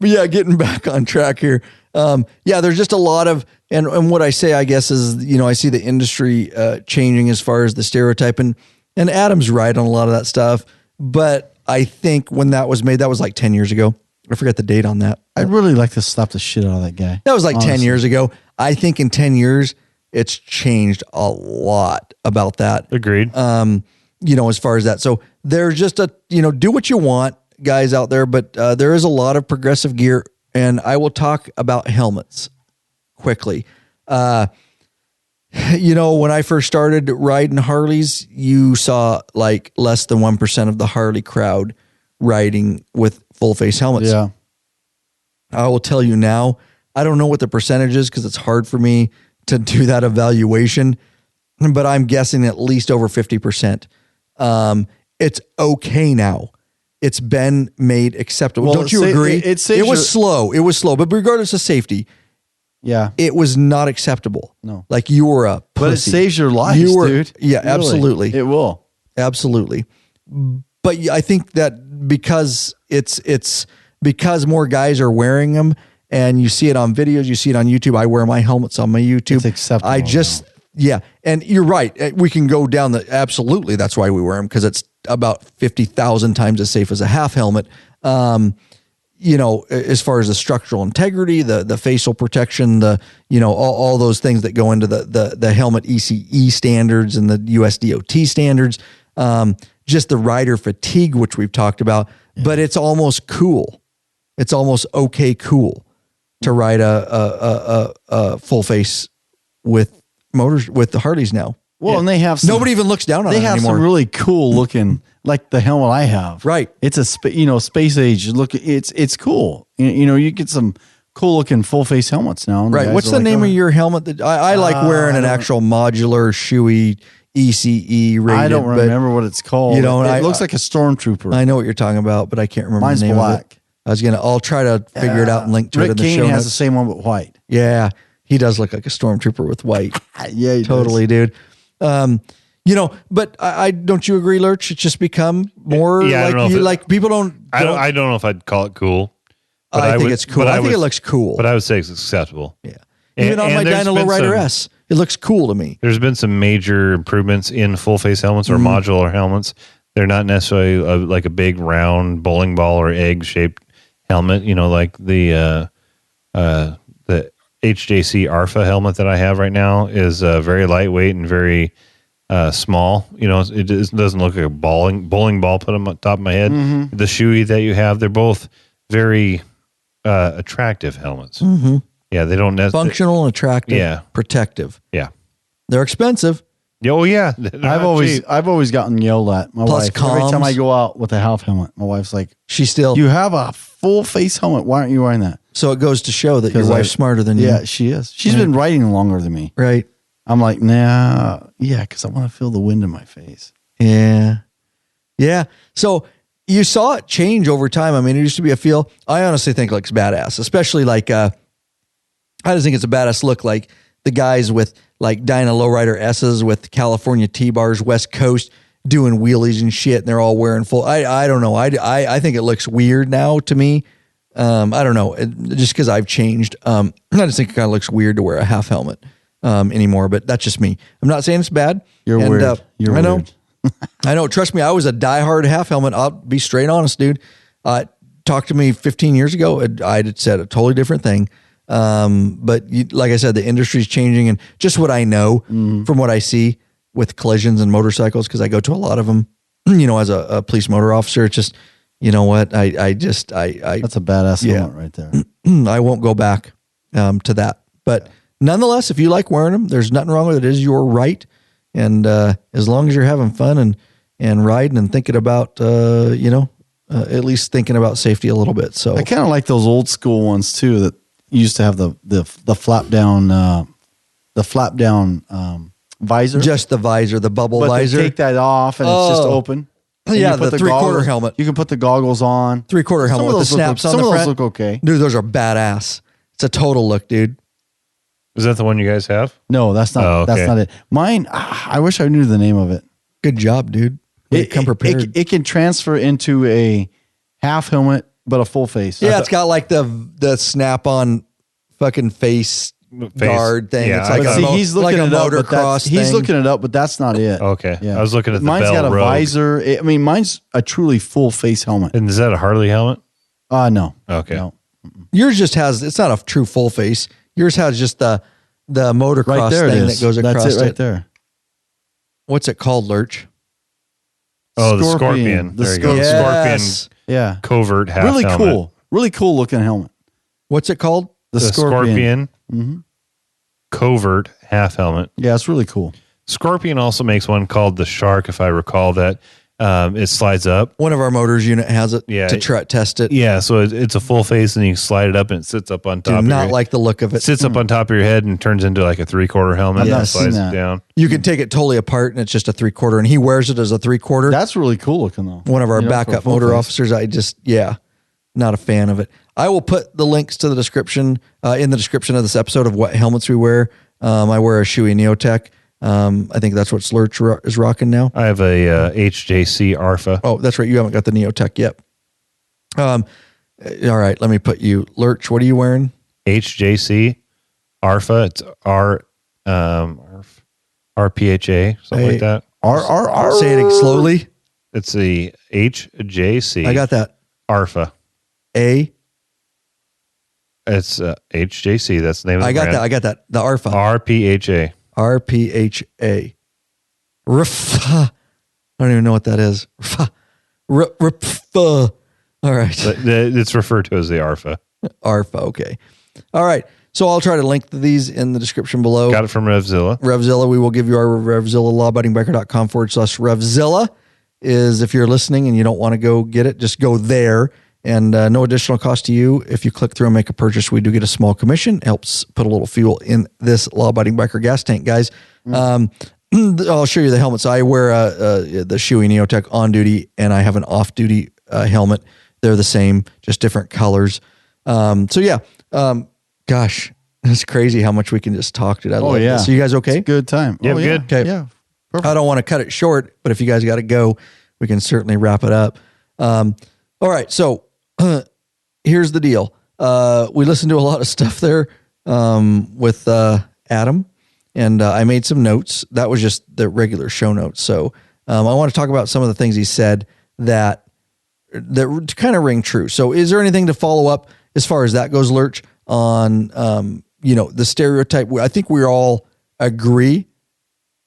yeah, getting back on track here. There's just a lot of, and what I say, I guess, is, I see the industry changing as far as the stereotype, and Adam's right on a lot of that stuff. But I think when that was made, that was like 10 years ago. I forget the date on that. I'd really like to slap the shit out of that guy. That was like 10 years ago. I think in 10 years, it's changed a lot about that. Agreed. As far as that. So there's just do what you want, guys out there, but there is a lot of progressive gear, and I will talk about helmets quickly. When I first started riding Harleys, you saw like less than 1% of the Harley crowd riding with full face helmets. Yeah. I will tell you now, I don't know what the percentage is because it's hard for me to do that evaluation, but I'm guessing at least over 50%. It's okay now. It's been made acceptable. Well, Don't you agree? It was slow. It was slow, but regardless of safety, yeah, it was not acceptable. No. Like you were a pussy. But it saves your life, dude. Yeah, Really. absolutely. It will. Absolutely. But I think that because it's because more guys are wearing them, and you see it on videos, you see it on YouTube. I wear my helmets on my YouTube. It's acceptable. Yeah. And you're right. We can go down absolutely. That's why we wear them, because it's about 50,000 times as safe as a half helmet. As far as the structural integrity, the facial protection, all those things that go into the helmet ECE standards and the USDOT standards, just the rider fatigue, which we've talked about, but it's almost cool. It's almost okay cool to ride a full face with motors, with the Harleys now. Well, and they have nobody even looks down on it anymore. They have some really cool looking, like the helmet I have. Right. It's a space age look. It's cool. You get some cool looking full face helmets now. Right. What's the name of your helmet? That I like wearing an actual modular shoey ECE rated. I don't remember what it's called. It looks like a stormtrooper. I know what you're talking about, but I can't remember Mine's the name black. of it. I'll try to figure it out and link to Rick it in the Kane show has notes. the same one but white. Yeah, he does look like a stormtrooper with white. Yeah, he totally, does. dude. But I don't you agree, Lurch? It's just become more like people don't. I don't know if I'd call it cool. But I think it's cool. I think it looks cool. But I would say it's acceptable. Yeah. Even on my Dyna Low Rider S, it looks cool to me. There's been some major improvements in full face helmets or modular helmets. They're not necessarily like a big round bowling ball or egg shaped helmet. Like the HJC Arfa helmet that I have right now is very lightweight and very small. It doesn't look like a bowling ball put on top of my head. Mm-hmm. The shoey that you have, they're both very attractive helmets. Mm-hmm. Yeah, they don't necessarily functional, attractive, protective. Yeah, they're expensive. Oh yeah, I've always gotten yelled at. My Plus wife comms. every time I go out with a half helmet. My wife's like, you have a full face helmet. Why aren't you wearing that? So it goes to show that your wife's smarter than you. Yeah, she is. She's been riding longer than me. Right. I'm like, nah, yeah, because I want to feel the wind in my face. Yeah. Yeah. So you saw it change over time. I mean, it used to be a feel. I honestly think it looks badass, especially like, I just think it's a badass look, like the guys with like Dyna Lowrider S's with California T-bars, West Coast, doing wheelies and shit, and they're all wearing full. I don't know. I think it looks weird now to me. I don't know, just because I've changed. I just think it kind of looks weird to wear a half helmet anymore, but that's just me. I'm not saying it's bad. You're weird. You're I know. weird. I know. Trust me, I was a diehard half helmet. I'll be straight honest, dude. Talk to me 15 years ago. I'd said a totally different thing. But like I said, the industry's changing, and just what I know from what I see with collisions and motorcycles, because I go to a lot of them, as a police motor officer, it's just, you know what? That's a badass helmet right there. I won't go back to that. But nonetheless, if you like wearing them, there's nothing wrong with it. It is your right. And as long as you're having fun and riding and thinking about, at least thinking about safety a little bit. So I kind of like those old school ones too, that used to have the flap down visor. Just the visor, the bubble visor. They take that off and it's just open. And yeah, the 3/4 helmet. You can put the goggles on. 3/4 helmet with the snaps on the front. Some of those look okay. Dude, those are badass. It's a total look, dude. Is that the one you guys have? No, that's not. Oh, okay. That's not it. Mine. I wish I knew the name of it. Good job, dude. Come prepared. It can transfer into a half helmet, but a full face. Yeah, it's got like the snap-on fucking face guard thing. Yeah, it's like he's looking like it a up. motocross thing. He's looking it up, but that's not it. Okay, Yeah. I was looking at the Mine's Bell got a Rogue. visor. Mine's a truly full face helmet. And is that a Harley helmet? No. Okay. No. Yours just has. It's not a true full face. Yours has just the motocross Right there thing it that is. goes across That's it right there. What's it called, Lurch? Oh, the Scorpion. The There you go. Yes. Scorpion Yeah. covert half Really helmet. cool. Really cool looking helmet. What's it called? The Scorpion. Mm-hmm. Covert half helmet. Yeah, it's really cool. Scorpion also makes one called the Shark, if I recall that. it slides up. One of our motors unit has it to test it. Yeah, so it's a full face, and you slide it up, and it sits up on top. Do not like the look of it. It sits up on top of your head and turns into like a 3/4 helmet. I've not and seen slides that. it down. You can take it totally apart, and it's just a 3/4, and he wears it as a 3/4. That's really cool looking, though. One of our You know, for a backup full motor face. officers, not a fan of it. I will put the links to the description, in the description of this episode of what helmets we wear. I wear a Shoei Neotech. I think that's what Lurch is rocking now. I have a HJC Arfa. Oh, that's right. You haven't got the Neotech yet. All right. Let me put you. Lurch, what are you wearing? HJC Arfa. It's RPHA, something like that. Say it slowly. It's the HJC. I got that. Arfa. It's HJC. That's the name of the I got brand. that. I got that. The Arfa. RPHA. RPHA. I don't even know what that is. All right. It's referred to as the Arfa. Arfa. Okay. All right. So I'll try to link to these in the description below. Got it from Revzilla. Revzilla. We will give you our Revzilla, lawabidingbiker.com/Revzilla is if you're listening and you don't want to go get it, just go there. And no additional cost to you. If you click through and make a purchase, we do get a small commission. It helps put a little fuel in this law-abiding biker gas tank, guys. I'll show you the helmets. I wear the Shoei Neotech on duty, and I have an off-duty helmet. They're the same, just different colors. Gosh, it's crazy how much we can just talk to that. Oh, yeah. So you guys okay? It's a good time. Yeah, good. Okay. Yeah. Perfect. I don't want to cut it short, but if you guys got to go, we can certainly wrap it up. All right. So here's the deal. We listened to a lot of stuff there with Adam, and I made some notes. That was just the regular show notes. So I want to talk about some of the things he said that kind of ring true. So is there anything to follow up as far as that goes, Lurch, on the stereotype? I think we all agree.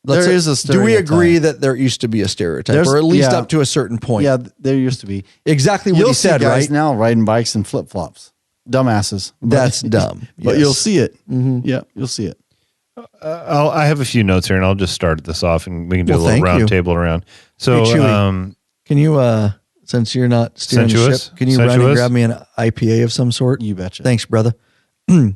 There is a stereotype. Do we agree that there used to be a stereotype, or at least up to a certain point? Yeah, there used to be. Exactly what You'll he said, see guys right? now riding bikes in flip-flops. Dumbasses. That's dumb. But Yes. you'll see it. Yeah, you'll see it. I have a few notes here, and I'll just start this off, and we can do a little thank round you. table around. So, Hey, Chewy, can you, since you're not steering the Sensuous? ship, can you run and Sensuous? grab me an IPA of some sort? You betcha. Thanks, brother. when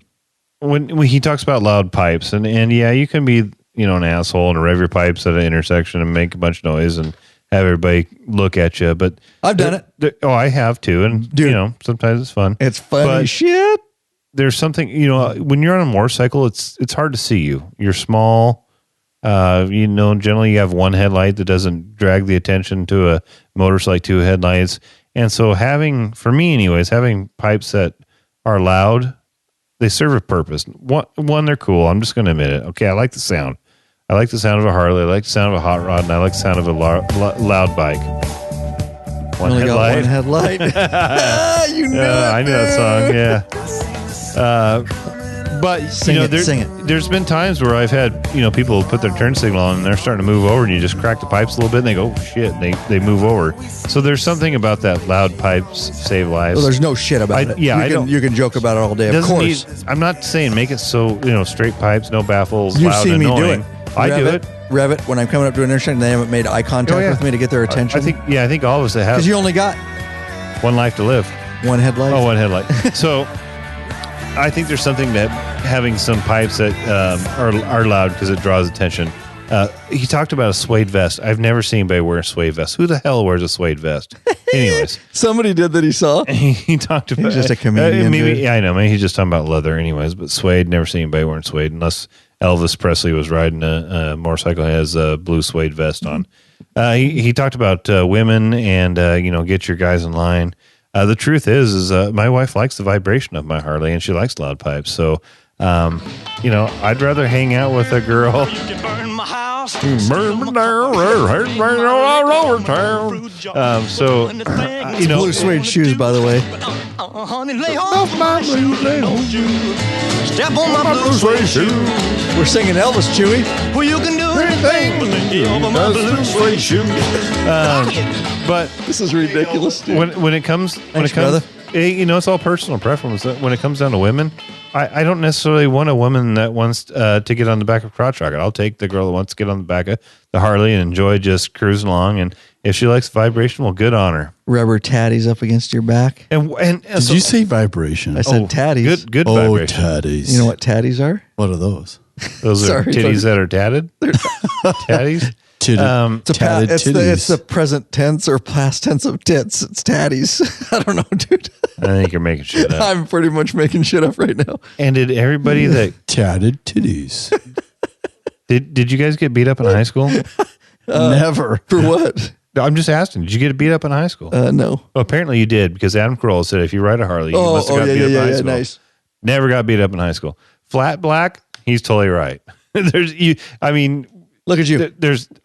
he talks about loud pipes, and yeah, you can be an asshole and rev your pipes at an intersection and make a bunch of noise and have everybody look at you. But I've done it. I have too, and Dude. sometimes it's fun. It's funny But shit. there's something when you're on a motorcycle, it's hard to see you. You're small. Generally you have one headlight that doesn't drag the attention to a motorcycle like two headlights. And so having pipes that are loud, they serve a purpose. One, they're cool. I'm just going to admit it. Okay, I like the sound. I like the sound of a Harley. I like the sound of a hot rod, and I like the sound of a loud bike. Only got one headlight. You know it, I knew that song. Yeah. But Sing it. There's been times where I've had people put their turn signal on and they're starting to move over, and you just crack the pipes a little bit, and they go, oh, shit, and they move over. So there's something about that loud pipes save lives. Well, there's no shit about it. Yeah, you can joke about it all day. Of course. I'm not saying make it so straight pipes, no baffles, You've loud, seen me do annoying. it. I do it. Rev it when I'm coming up to an intersection. They haven't made eye contact with me to get their attention. I think all of us that have because you only got one life to live. one headlight. Oh, one headlight. So I think there's something that having some pipes that are loud because it draws attention. He talked about a suede vest. I've never seen anybody wear a suede vest. Who the hell wears a suede vest? Anyways, Somebody did that he saw. he talked about He's just a comedian, dude. Yeah, I know. Maybe he's just talking about leather, anyways. But suede, never seen anybody wearing suede unless Elvis Presley was riding a motorcycle and has a blue suede vest on. He talked about women and get your guys in line. The truth is my wife likes the vibration of my Harley, and she likes loud pipes. So, I'd rather hang out with a girl. Blue suede shoes, by the way. Step on my blue suede shoe. We're singing Elvis, Chewy. Well, you can do anything but get over my blue suede shoe. But This is ridiculous, dude. when it comes, Thanks, brother. It's all personal preference. When it comes down to women, I don't necessarily want a woman that wants to get on the back of a crotch rocket. I'll take the girl that wants to get on the back of the Harley and enjoy just cruising along. And if she likes vibration, well, good on her. Rubber tatties up against your back. And Did you say vibration? I said tatties. Good vibration. Tatties. You know what tatties are? What are those? Those are Sorry, titties that are tatted. Tatties. Tatted titties. It's the present tense or past tense of tits. It's tatties. I don't know, dude. I think you're making shit up. I'm pretty much making shit up right now. And did everybody that tatted titties. did you guys get beat up in high school? Never. For what? I'm just asking. Did you get beat up in high school? No. Well, apparently you did, because Adam Carolla said if you ride a Harley, you must have got beat up in high school. Nice. Never got beat up in high school. Flat black, he's totally right. Look at you.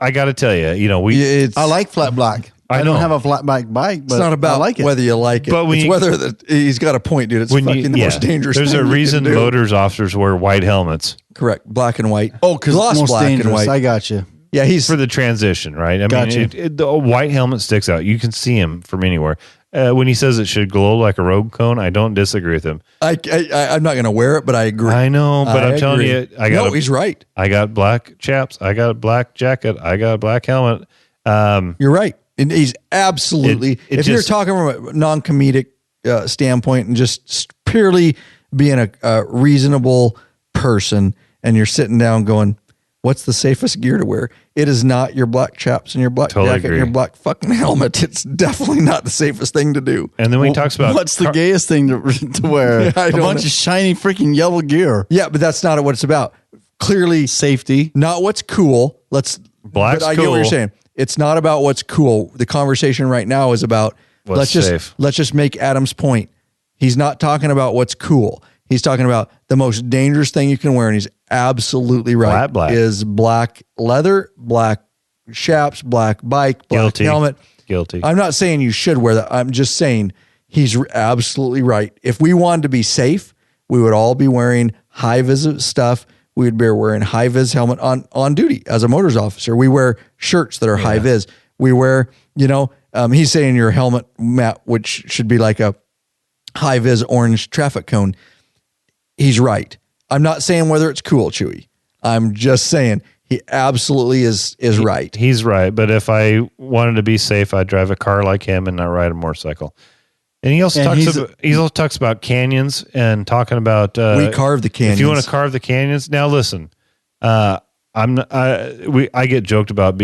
I got to tell you, I like flat black. I don't have a flat black bike, but it's not about I like it. whether you like it. But it's whether he's got a point, dude. It's fucking the most dangerous There's thing a reason you can do. motors officers wear white helmets. Correct. Black and white. Oh, because gloss most black dangerous. and white. I got you. Yeah, he's for the transition, right? I Gotcha. mean, the white helmet sticks out. You can see him from anywhere. When he says it should glow like a road cone, I don't disagree with him. I'm not going to wear it, but I agree. I know, but I'm telling you, he's right. I got black chaps. I got a black jacket. I got a black helmet. You're right. And he's absolutely, if you're talking from a non-comedic standpoint and just purely being a reasonable person, and you're sitting down going, what's the safest gear to wear? It is not your black chaps and your black jacket and your black fucking helmet. It's definitely not the safest thing to do. And then when he talks about what's the gayest thing to wear? A bunch of shiny freaking yellow gear. Yeah, but that's not what it's about. Clearly, safety, not what's cool. Black's but I get what you're saying. It's not about what's cool. The conversation right now is about let's just make Adam's point. He's not talking about what's cool. He's talking about the most dangerous thing you can wear, and he's absolutely right. Black. Is black leather, black chaps, black bike, black helmet. Guilty. I'm not saying you should wear that. I'm just saying he's absolutely right. If we wanted to be safe, we would all be wearing high-vis stuff. We would be wearing high-vis helmet on duty as a motors officer. We wear shirts that are high-vis. We wear, he's saying your helmet, Matt, which should be like a high-vis orange traffic cone. He's right. I'm not saying whether it's cool, Chewy. I'm just saying he absolutely is right. He's right. But if I wanted to be safe, I'd drive a car like him and not ride a motorcycle. And he also talks about canyons and talking about we carve the canyons. If you want to carve the canyons, now listen. I get joked about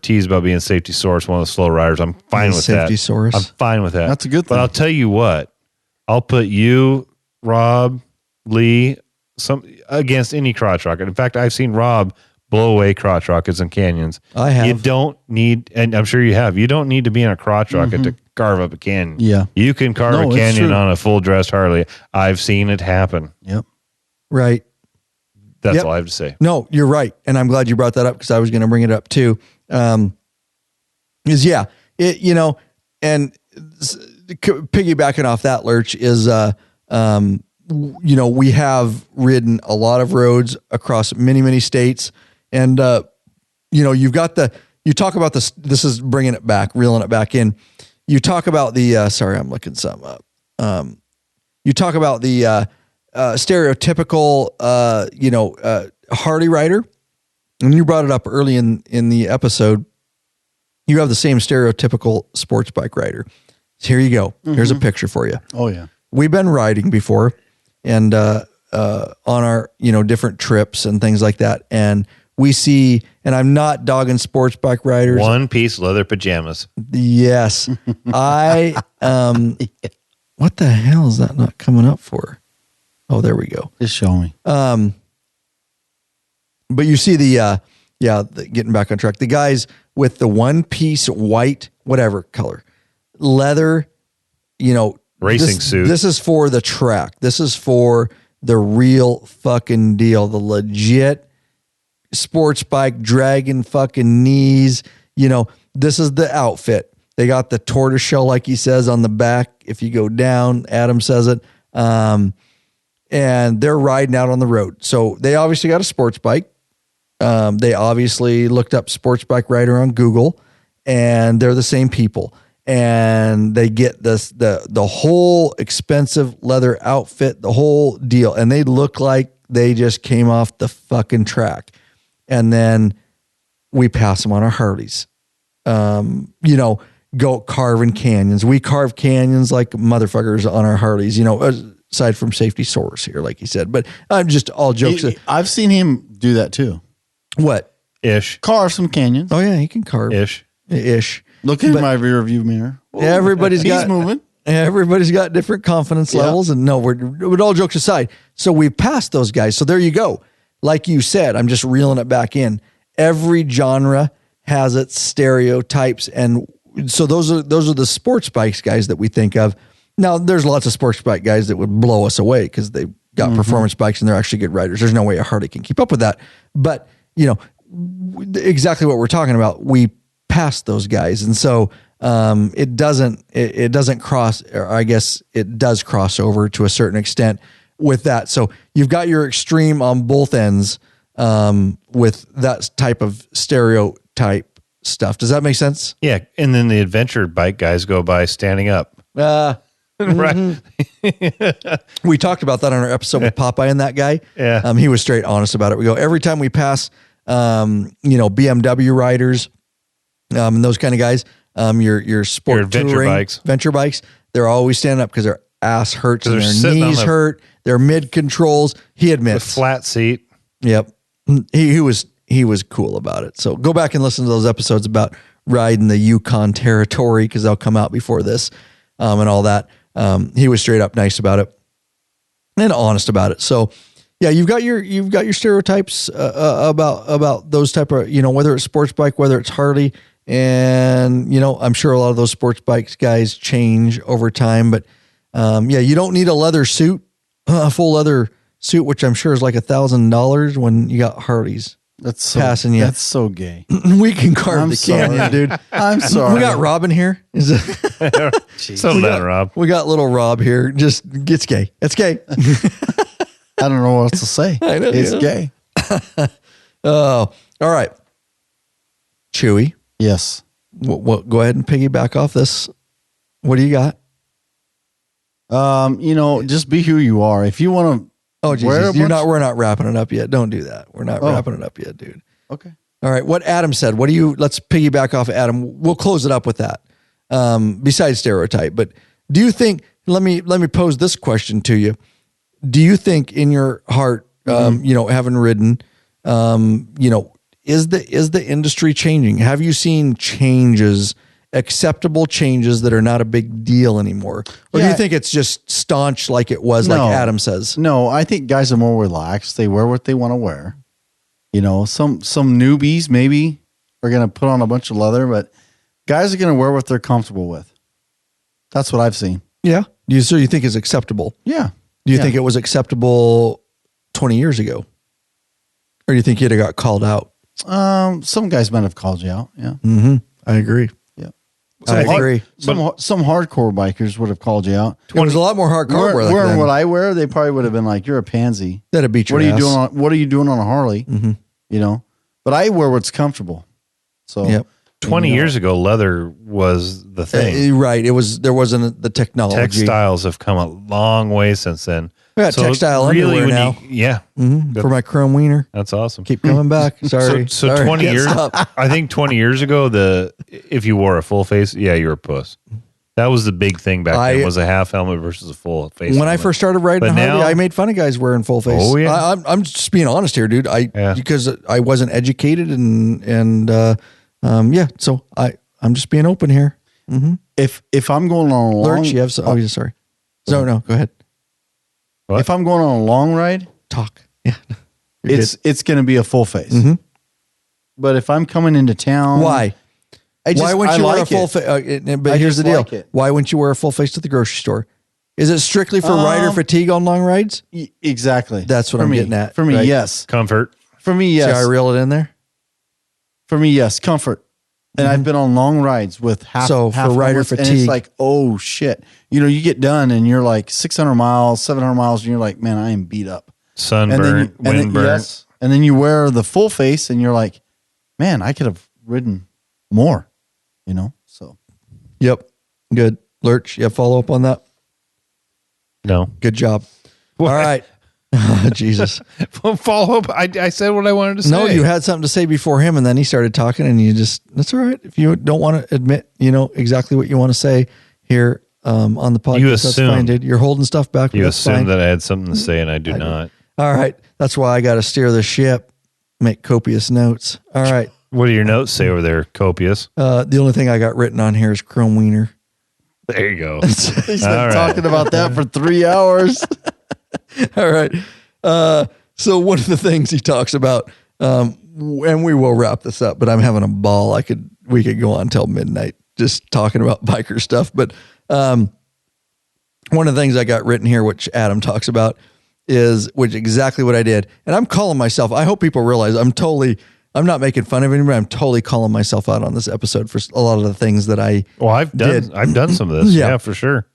teased about being safety source, one of the slow riders. I'm fine with that. Safety source. I'm fine with that. That's a good thing. But I'll tell you what, I'll put you, Rob, Lee, against any crotch rocket. In fact, I've seen Rob blow away crotch rockets in canyons. I have. You don't need, and I'm sure you have. You don't need to be in a crotch rocket to carve up a canyon. Yeah, you can carve a canyon on a full dressed Harley. I've seen it happen. Yep. Right. That's all I have to say. No, you're right, and I'm glad you brought that up because I was going to bring it up too. And piggybacking off that, Lurch, is we have ridden a lot of roads across many, many states. And, you've got you talk about this is bringing it back, reeling it back in. You talk about sorry, I'm looking something up. You talk about the stereotypical, Harley rider. And you brought it up early in the episode. You have the same stereotypical sports bike rider. So here you go. Mm-hmm. Here's a picture for you. Oh yeah. We've been riding before and on our, different trips and things like that. And we see, and I'm not dogging sports bike riders. One piece leather pajamas. Yes. what the hell is that not coming up for? Oh, there we go. Just show me. But you see getting back on track, the guys with the one piece white, whatever color, leather, racing suit. This is for the track. This is for the real fucking deal. The legit sports bike, dragging fucking knees. This is the outfit. They got the tortoise shell, like he says, on the back. If you go down, Adam says it. And they're riding out on the road. So they obviously got a sports bike. They obviously looked up sports bike rider on Google, and they're the same people. and they get the whole expensive leather outfit, the whole deal, and they look like they just came off the fucking track. And then we pass them on our Harleys. Go carving canyons. We carve canyons like motherfuckers on our Harleys, aside from safety source here, like you said. But I'm just all jokes. I've seen him do that too. What? Ish. Carve some canyons. Oh, yeah, he can carve. Ish. Look in my rear view mirror. Everybody's got moving. Everybody's got different confidence levels. And no, with all jokes aside. So we passed those guys. So there you go. Like you said, I'm just reeling it back in. Every genre has its stereotypes. And so those are the sports bikes guys that we think of. Now, there's lots of sports bike guys that would blow us away because they've got performance bikes and they're actually good riders. There's no way a Harley can keep up with that. But, exactly what we're talking about, we passed those guys. And so it doesn't cross, or I guess it does cross over to a certain extent with that. So you've got your extreme on both ends with that type of stereotype stuff. Does that make sense? Yeah. And then the adventure bike guys go by standing up. Right. We talked about that on our episode with Popeye and that guy. Yeah. He was straight honest about it. We go, every time we pass, BMW riders, and those kind of guys, your sport adventure bikes, venture bikes, they're always standing up because their ass hurts and they're their knees hurt. Their mid controls. He admits. The flat seat. Yep. He was cool about it. So go back and listen to those episodes about riding the Yukon territory because they'll come out before this, and all that. He was straight up nice about it and honest about it. So yeah, you've got your stereotypes about those type of, whether it's sports bike, whether it's Harley, and I'm sure a lot of those sports bikes guys change over time, but you don't need a leather suit, a full leather suit, which I'm sure is like $1,000 when you got Harleys. That's so, passing you. That's so gay. We can carve the canyon, dude. I'm sorry. We got Robin here. Settle down, Rob. We got little Rob here. Just it's gay. It's gay. I don't know what else to say. I know, it's gay. Oh, all right. Chewy. Yes. What? Go ahead and piggyback off this. What do you got? Just be who you are. If you want to. Oh, Jesus. We're not wrapping it up yet. Don't do that. We're not wrapping it up yet, dude. Okay. All right. What Adam said. Let's piggyback off Adam. We'll close it up with that. Besides stereotype, but do you think, let me pose this question to you. Do you think in your heart, having ridden, is the industry changing? Have you seen changes, acceptable changes that are not a big deal anymore? Or do you think it's just staunch like it was, like Adam says? No, I think guys are more relaxed. They wear what they want to wear. Some newbies maybe are going to put on a bunch of leather, but guys are going to wear what they're comfortable with. That's what I've seen. Yeah. So you think it's acceptable? Yeah. Do you think it was acceptable 20 years ago? Or do you think you'd have got called out? Some guys might have called you out. Yeah. Mm-hmm. I agree. Yeah. I agree. Some hardcore bikers would have called you out. It was a lot more hardcore. Wearing what I wear, they probably would have been like, "You're a pansy." That'd beat your ass. What are you doing on a Harley? Mm-hmm. But I wear what's comfortable. So, yep. 20 years ago, leather was the thing. Right. There wasn't the technology. Textiles have come a long way since then. We got textile underwear now. For my chrome wiener. That's awesome. Keep coming back. Sorry. So 20 years, I think 20 years ago, if you wore a full face, you're a puss. That was the big thing back then, was a half helmet versus a full face. When helmet. I first started riding Harley, I made fun of guys wearing full face. Oh, yeah. I'm just being honest here, dude. Because I wasn't educated so I'm just being open here. Mm-hmm. If I'm going on a long... Lurch, you have some... Oh, yeah, sorry. No, go ahead. What? If I'm going on a long ride... Talk. Yeah. It's going to be a full face. Mm-hmm. But if I'm coming into town... Why? Why wouldn't you wear a full face? But here's the deal. Why wouldn't you wear a full face to the grocery store? Is it strictly for rider fatigue on long rides? Exactly. That's what I'm getting at. For me, right? yes. Comfort. For me, yes. See how I reel it in there? For me, yes. Comfort. And I've been on long rides with half for rider fatigue. And it's like, oh shit. You get done and you're like 600 miles, 700 miles, and you're like, man, I am beat up. Sunburn, windburn. Yes. And then you wear the full face and you're like, man, I could have ridden more, so. Yep. Good. Lurch, you have follow up on that? No. Good job. What? All right. Jesus. Follow up. I said what I wanted to say. No, you had something to say before him, and then he started talking, and you just, that's all right. If you don't want to admit, exactly what you want to say here on the podcast, that's fine, dude. You're holding stuff back. You that's assume fine. that I had something to say, and I do not. All right. That's why I got to steer the ship, make copious notes. All right. What do your notes say over there, copious? The only thing I got written on here is chrome wiener. There you go. He's been talking about that for 3 hours. All right. So one of the things he talks about, and we will wrap this up, but I'm having a ball. We could go on till midnight just talking about biker stuff. But one of the things I got written here, which Adam talks about, is exactly what I did. And I'm calling myself, I hope people realize I'm not making fun of anybody. I'm totally calling myself out on this episode for a lot of the things that I I've done some of this. Yeah, for sure.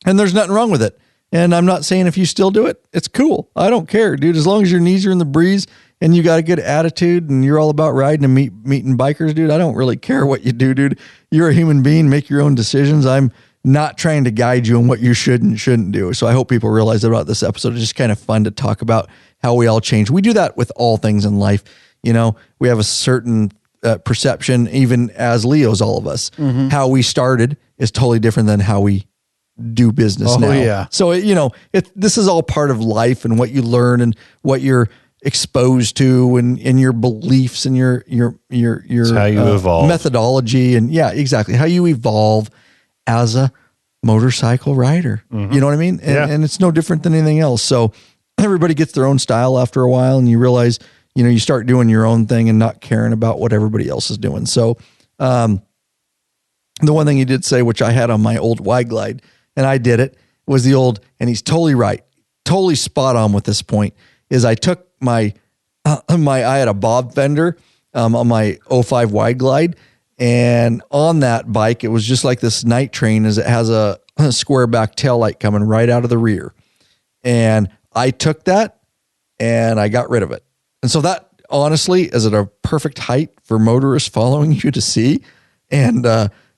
And there's nothing wrong with it. And I'm not saying if you still do it, it's cool. I don't care, dude. As long as your knees are in the breeze and you got a good attitude and you're all about riding and meeting bikers, dude, I don't really care what you do, dude. You're a human being. Make your own decisions. I'm not trying to guide you on what you should and shouldn't do. So I hope people realize about this episode. It's just kind of fun to talk about how we all change. We do that with all things in life. We have a certain perception, even as Leos, all of us. Mm-hmm. How we started is totally different than how we do business now. Yeah. So, this is all part of life and what you learn and what you're exposed to and your beliefs and your how you evolve. Methodology. And yeah, exactly. How you evolve as a motorcycle rider. Mm-hmm. You know what I mean? And it's no different than anything else. So everybody gets their own style after a while, and you realize, you start doing your own thing and not caring about what everybody else is doing. So, the one thing he did say, which I had on my old Y-Glide, and I did it, was and he's totally right, totally spot on with this point, is I took I had a bob fender on my 05 Y-Glide, and on that bike, it was just like this night train, as it has a square back tail light coming right out of the rear. And I took that and I got rid of it. And so that honestly is at a perfect height for motorists following you to see. And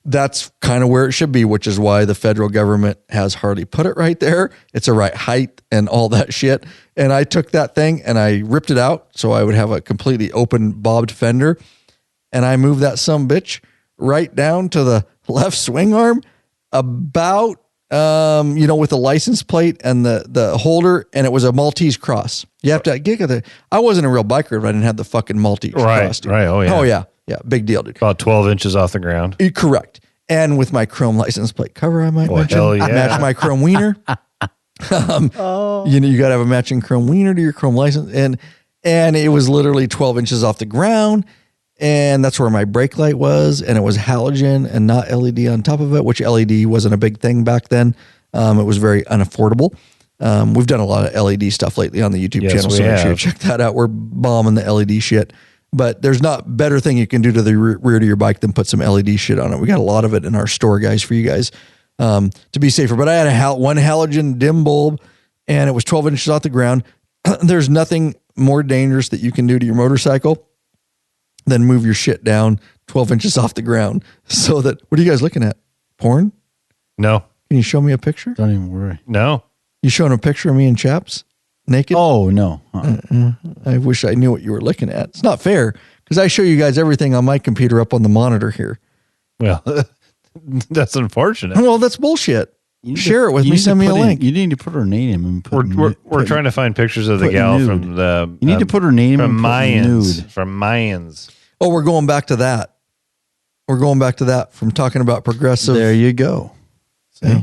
that's kind of where it should be, which is why the federal government has Harley put it right there. It's a right height and all that shit. And I took that thing and I ripped it out so I would have a completely open bobbed fender. And I moved that sumbitch right down to the left swing arm about, with the license plate and the holder, and it was a Maltese cross. You have to get the, I wasn't a real biker if I didn't have the fucking Maltese cross. Dude. Right. Oh yeah. Oh yeah. Yeah. Big deal, dude. About 12 inches off the ground. Correct. And with my chrome license plate cover, I might mention, hell yeah. match my chrome wiener. You got to have a matching chrome wiener to your chrome license. And it was literally 12 inches off the ground. And that's where my brake light was. And it was halogen and not LED on top of it, which LED wasn't a big thing back then. It was very unaffordable. We've done a lot of LED stuff lately on the YouTube channel. So make sure you check that out. We're bombing the LED shit. But there's not better thing you can do to the rear to your bike than put some LED shit on it. We got a lot of it in our store, guys, for you guys to be safer. But I had one halogen dim bulb, and it was 12 inches off the ground. There's nothing more dangerous that you can do to your motorcycle than move your shit down 12 inches off the ground. So that, what are you guys looking at? Porn? No. Can you show me a picture? Don't even worry. No. You showing a picture of me and Chaps naked? Oh, no. I wish I knew what you were looking at. It's not fair because I show you guys everything on my computer up on the monitor here. Well, that's unfortunate. Well, that's bullshit. Share it with me. Send me a link. You need to put her name and we're trying to find pictures of the gal nude. from the. You need to put her name from and Mayans. nude. From Mayans. Oh, we're going back to that. We're going back to that from talking about progressive. There you go. See? Yeah.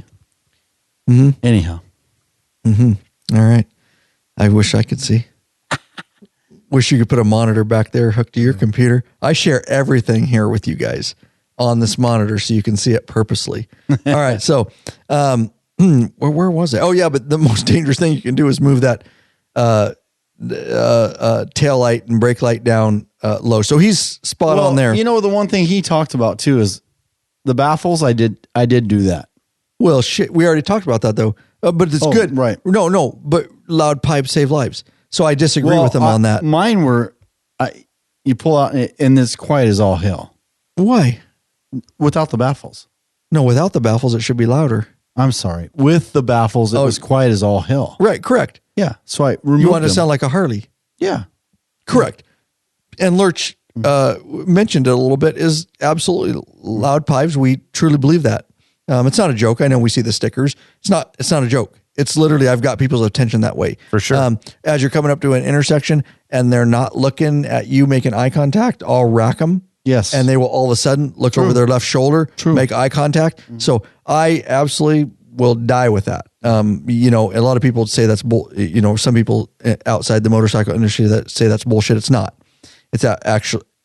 Mm-hmm. Anyhow. Mm-hmm. All right. I wish I could see. Wish you could put a monitor back there hooked to your computer. I share everything here with you guys on this monitor so you can see it purposely. All right. So, where was I? Oh yeah. But the most dangerous thing you can do is move that, tail light and brake light down, low. So he's spot on there. You know, the one thing he talked about too is the baffles. I did do that. Well, shit. We already talked about that though, but it's good. Right. No, but loud pipes save lives. So I disagree with him on that. Mine were, you pull out and it's quiet as all hell. Why? Without the baffles. No, without the baffles, it should be louder. I'm sorry. With the baffles, it was quiet as all hell. Right, correct. Yeah. So I removed You want to them. sound like a Harley. Yeah. Correct. And Lurch mentioned it a little bit, is absolutely loud pipes. We truly believe that. It's not a joke. I know we see the stickers. It's not a joke. It's literally, I've got people's attention that way. For sure. As you're coming up to an intersection and they're not looking at you making eye contact, I'll rack them. Yes. And they will all of a sudden look over their left shoulder, make eye contact. So I absolutely will die with that. You know, a lot of people say that's some people outside the motorcycle industry that say that's bullshit. It's not. It's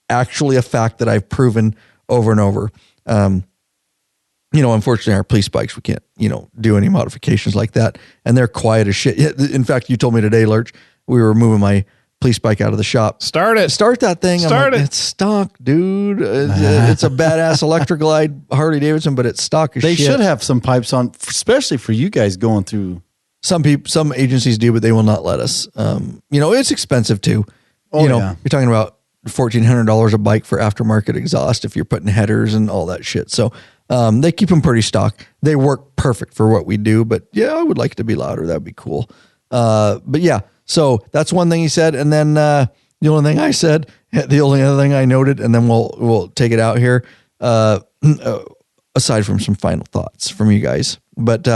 actually a fact that I've proven over and over. You know, unfortunately, our police bikes, we can't, do any modifications like that. And they're quiet as shit. In fact, you told me today, Lurch, we were moving my police bike out of the shop. Start that thing. I'm like, it's stock, dude. It's a badass electric glide Harley-Davidson, but it's stock as They shit. should have some pipes on, especially for you guys going through. Some agencies do, but they will not let us. It's expensive too. You're talking about $1,400 a bike for aftermarket exhaust if you're putting headers and all that shit. So they keep them pretty stock. They work perfect for what we do, but yeah, I would like it to be louder. That'd be cool. But yeah, so that's one thing he said. And then the only thing I said, the only other thing I noted, and then we'll take it out here, aside from some final thoughts from you guys. But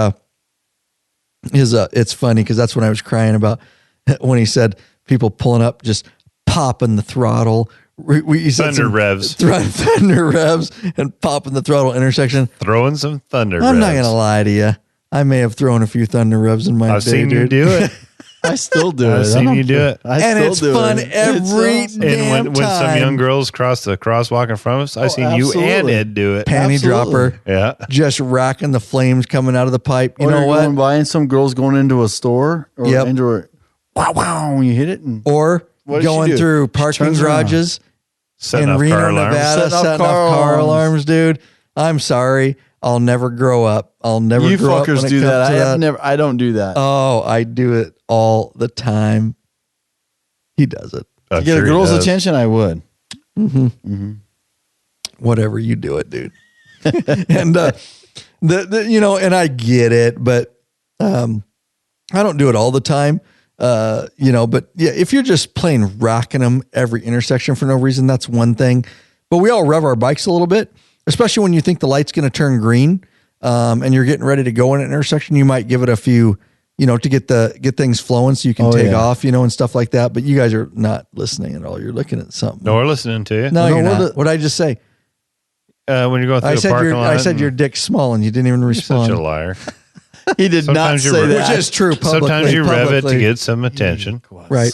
it's funny because that's when I was crying about when he said people pulling up, just popping the throttle. We said thunder revs and popping the throttle intersection. Throwing some thunder revs. I'm not going to lie to you. I may have thrown a few thunder revs in my day, I've seen dude. you do it. I still do it. I've seen you do it. And it's fun every damn And when some young girls cross the crosswalk in front of us, I've seen you and Ed do it. Panty dropper. Yeah. Just racking the flames coming out of the pipe. You or know you're what? Going by and some girls going into a store or into a wow, when you hit it. Or going through parking garages in Reno, Nevada, setting off car alarms, dude. I'm sorry. I'll never grow up. I'll never you grow up. You fuckers do that. I don't do that. Oh, I do it all the to He does it. To get a girl's attention, I would. Mm-hmm. Mm-hmm. Whatever, you do it, dude. And and I get it, but I don't do it all the time. But yeah, if you're just plain racking them every intersection for no reason, that's one thing. But we all rev our bikes a little bit, especially when you think the light's going to turn green, and you're getting ready to go in an intersection. You might give it a few, to get things flowing so you can take off, and stuff like that. But you guys are not listening at all. You're looking at something. No, we're listening to you. No, you're not. What did I just say? When you're going through a parking lot. I said your dick's small and you didn't even respond. You're such a liar. He did not say that. Which is true publicly. Sometimes you rev it to get some attention. Right.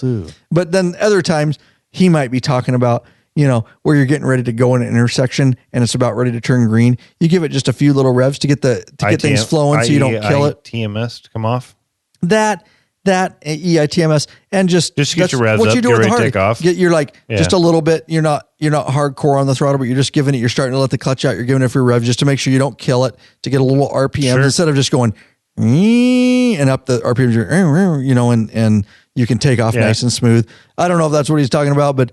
But then other times he might be talking about, where you're getting ready to go in an intersection and it's about ready to turn green. You give it just a few little revs to get things flowing so you don't kill it. TMS to come off. That EITMS and just get your revs up, you do get with the ready to Harley. take off. You're just a little bit. You're not hardcore on the throttle, but you're just giving it. You're starting to let the clutch out. You're giving it a few revs just to make sure you don't kill it, to get a little RPM instead of just going and up the RPMs, and you can take off nice and smooth. I don't know if that's what he's talking about, but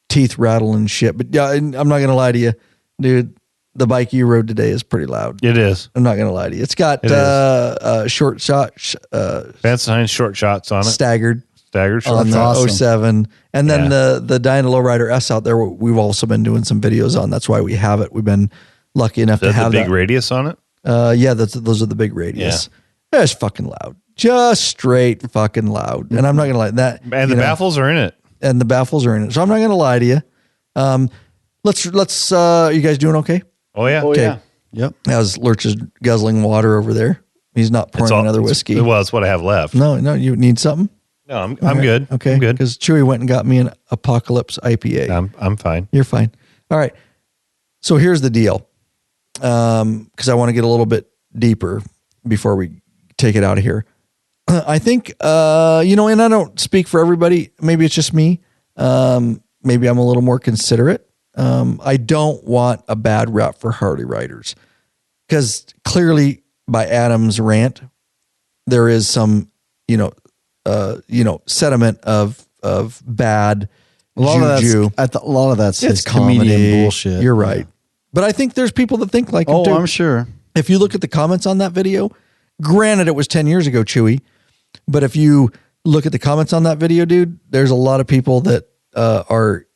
teeth rattle and shit. But yeah, I'm not gonna lie to you, dude. The bike you rode today is pretty loud. It is. I'm not gonna lie to you. It's got short shot, Vance Hines short shots on it. Staggered short on shots. the 07, and then the Dyna Lowrider S out there. We've also been doing some videos on. That's why we have it. We've been lucky enough to have the big radius on it. Those are the big radius. Yeah. It's fucking loud, just straight fucking loud. And I'm not gonna lie that. And the baffles are in it. And the baffles are in it. So I'm not gonna lie to you. Let's. You guys doing okay? Oh yeah. Okay. Yeah. Yep. As Lurch is guzzling water over there. He's not pouring another whiskey. Well, it's what I have left. No, you need something. No, I'm good. Okay, I'm good. Because Chewy went and got me an Apocalypse IPA. I'm fine. You're fine. All right. So here's the deal. Because I want to get a little bit deeper before we take it out of here. I think, and I don't speak for everybody. Maybe it's just me. Maybe I'm a little more considerate. I don't want a bad rap for Harley riders because clearly by Adam's rant, there is some, sediment of bad juju. A lot of that's it's comedian comedy. bullshit. You're right. But I think there's people that think like him Oh, too. I'm sure. If you look at the comments on that video, granted it was 10 years ago, Chewy, but if you look at the comments on that video, dude, there's a lot of people that are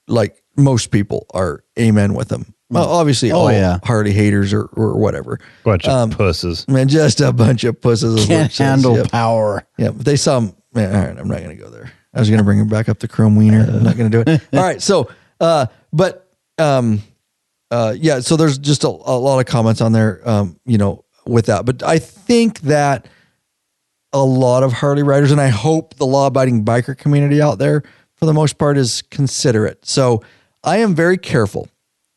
like, most people are amen with him. Well, obviously, all Harley haters or whatever. Bunch of pusses. Man, just a bunch of pusses. Can't handle power. Yeah, but they saw him. Man, all right, I'm not going to go there. I was going to bring him back up to Chrome Wiener. I'm not going to do it. All right, so, so there's just a lot of comments on there, with that. But I think that a lot of Harley riders, and I hope the law-abiding biker community out there, for the most part, is considerate. So I am very careful.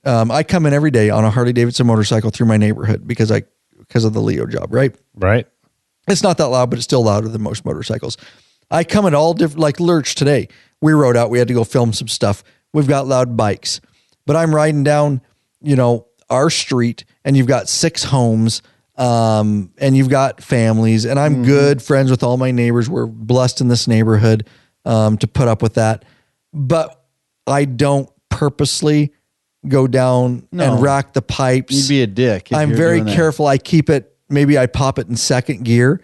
I come in every day on a Harley-Davidson motorcycle through my neighborhood because of the Leo job, right? Right. It's not that loud, but it's still louder than most motorcycles. I come in all different, like Lurch today. We rode out. We had to go film some stuff. We've got loud bikes, but I'm riding down, our street, and you've got 6 homes, and you've got families, and I'm good friends with all my neighbors. We're blessed in this neighborhood to put up with that, but I don't purposely go down and rack the pipes. You'd be a dick. I'm very careful. I keep it, maybe I pop it in second gear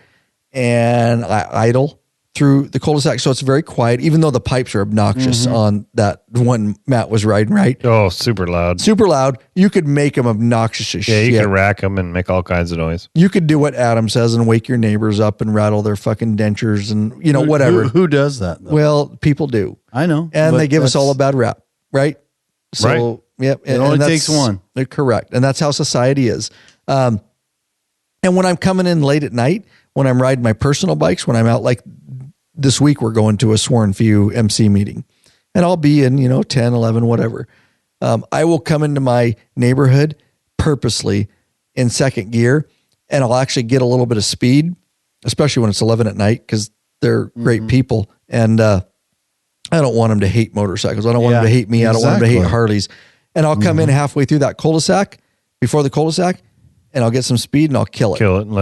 and I idle through the cul-de-sac. So it's very quiet, even though the pipes are obnoxious on that one Matt was riding, right? Oh, super loud. Super loud. You could make them obnoxious as shit. Yeah, you can rack them and make all kinds of noise. You could do what Adam says and wake your neighbors up and rattle their fucking dentures and, whatever. Who does that, though? Well, people do. I know. And they give us all a bad rap, right? So, yep. It only takes one. They're correct. And that's how society is. And when I'm coming in late at night, when I'm riding my personal bikes, when I'm out, like this week, we're going to a sworn few MC meeting and I'll be in, 10, 11, whatever. I will come into my neighborhood purposely in second gear and I'll actually get a little bit of speed, especially when it's 11 at night, because they're great people. And, I don't want them to hate motorcycles. I don't want them to hate me. I don't want them to hate Harleys. And I'll come in halfway through that cul-de-sac, before the cul-de-sac, and I'll get some speed and I'll kill it. Kill it and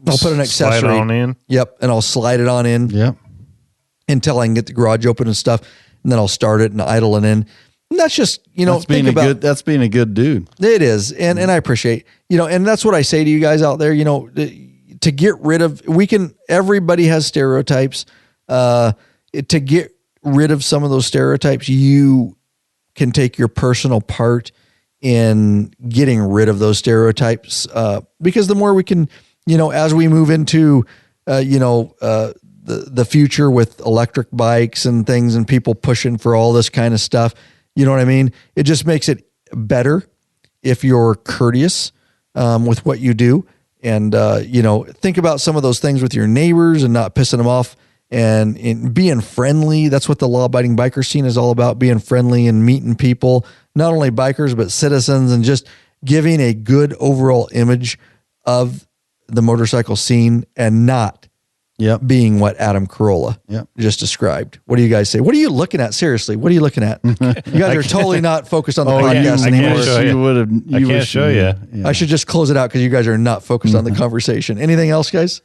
I'll put an accessory slide on in. Yep. And I'll slide it on in. Yep. Until I can get the garage open and stuff. And then I'll start it and idle it in. And that's just, that's being a good dude. It is. And I appreciate, and that's what I say to you guys out there, to get rid of, everybody has stereotypes, to get rid of some of those stereotypes, you can take your personal part in getting rid of those stereotypes, because the more we can, as we move into, the future with electric bikes and things and people pushing for all this kind of stuff, you know what I mean? It just makes it better if you're courteous with what you do and, think about some of those things with your neighbors and not pissing them off. And being friendly, that's what the law-abiding biker scene is all about, being friendly and meeting people, not only bikers, but citizens, and just giving a good overall image of the motorcycle scene and not being what Adam Carolla just described. What do you guys say? What are you looking at? Seriously, what are you looking at? You guys are totally not focused on the podcast anymore. I can't show you. I should just close it out because you guys are not focused on the conversation. Anything else, guys?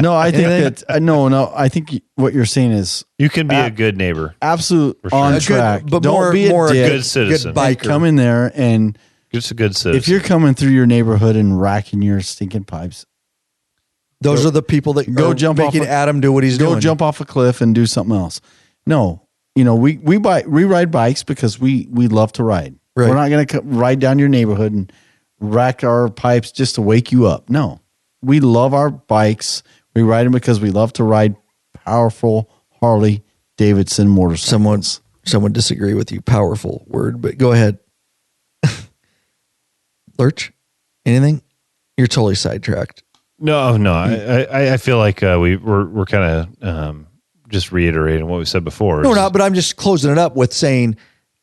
No, I think that no. I think what you're saying is you can be a good neighbor, absolute on track, but don't be a good citizen. Good biker. Come in there and just a good citizen. If you're coming through your neighborhood and racking your stinking pipes, those are the people that go are jump making Adam do what he's doing. Go jump off a cliff and do something else. No, we ride bikes because we love to ride. Right. We're not going to ride down your neighborhood and rack our pipes just to wake you up. No. We love our bikes. We ride them because we love to ride powerful Harley-Davidson motorcycles. Someone disagree with you. Powerful word, but go ahead. Lurch, anything? You're totally sidetracked. No. I feel like we're kind of just reiterating what we said before. No, we're not. But I'm just closing it up with saying,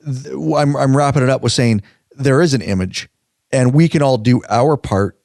I'm wrapping it up with saying there is an image, and we can all do our part,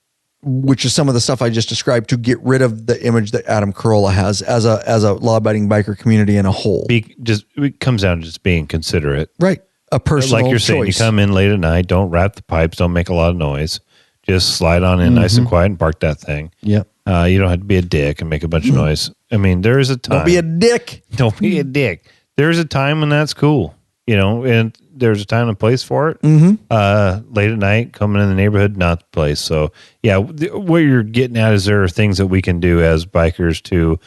which is some of the stuff I just described, to get rid of the image that Adam Carolla has as a law-abiding biker community in a whole. It comes down to just being considerate. Right. A personal like you're saying, choice. You come in late at night, don't wrap the pipes, don't make a lot of noise. Just slide on in nice and quiet and park that thing. Yep. You don't have to be a dick and make a bunch of noise. I mean, there is a time. Don't be a dick. Don't be a dick. There's a time when that's cool. and there's a time and place for it. Late at night, coming in the neighborhood, not the place. So yeah, what you're getting at is there are things that we can do as bikers to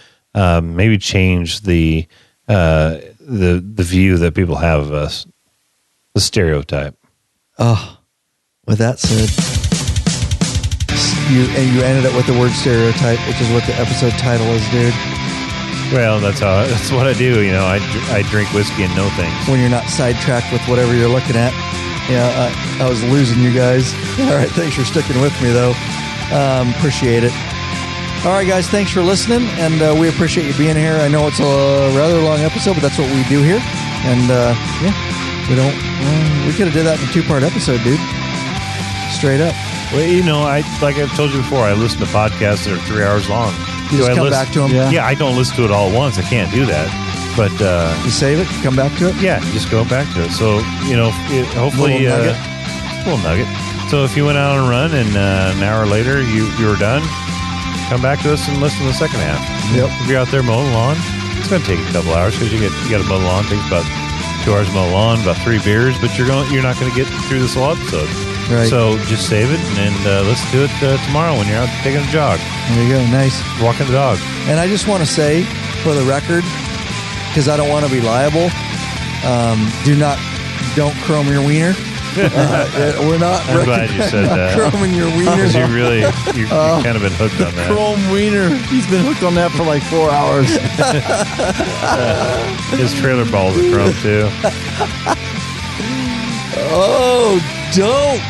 maybe change the view that people have of us, the stereotype. Oh, with that said, you ended up with the word stereotype, which is what the episode title is, dude. Well, that's what I do. I drink whiskey and know things. When you're not sidetracked with whatever you're looking at. Yeah, I was losing you guys. All right, thanks for sticking with me, though. Appreciate it. All right, guys, thanks for listening, and we appreciate you being here. I know it's a rather long episode, but that's what we do here. And, we could have did that in a 2-part episode, dude. Straight up. Well, like I've told you before, I listen to podcasts that are 3 hours long. You just come back to them? Yeah, I don't listen to it all at once. I can't do that. But you save it, come back to it? Yeah, just go back to it. So, hopefully... Little nugget. So if you went out on a run and an hour later you were done, come back to us and listen to the second half. Yep. If you're out there mowing the lawn, it's going to take a couple hours because you got to mow the lawn. It takes about 2 hours to mow the lawn, about 3 beers, but you're not going to get through this whole episode. Right. So just save it and let's do it tomorrow when you're out taking a jog. There you go. Nice. Walking the dog. And I just want to say, for the record, because I don't want to be liable, don't chrome your wiener. We're not. I'm glad you said that. Chroming your wiener. You've kind of been hooked on that. Chrome wiener. He's been hooked on that for like 4 hours. His trailer balls are chrome too. Oh, don't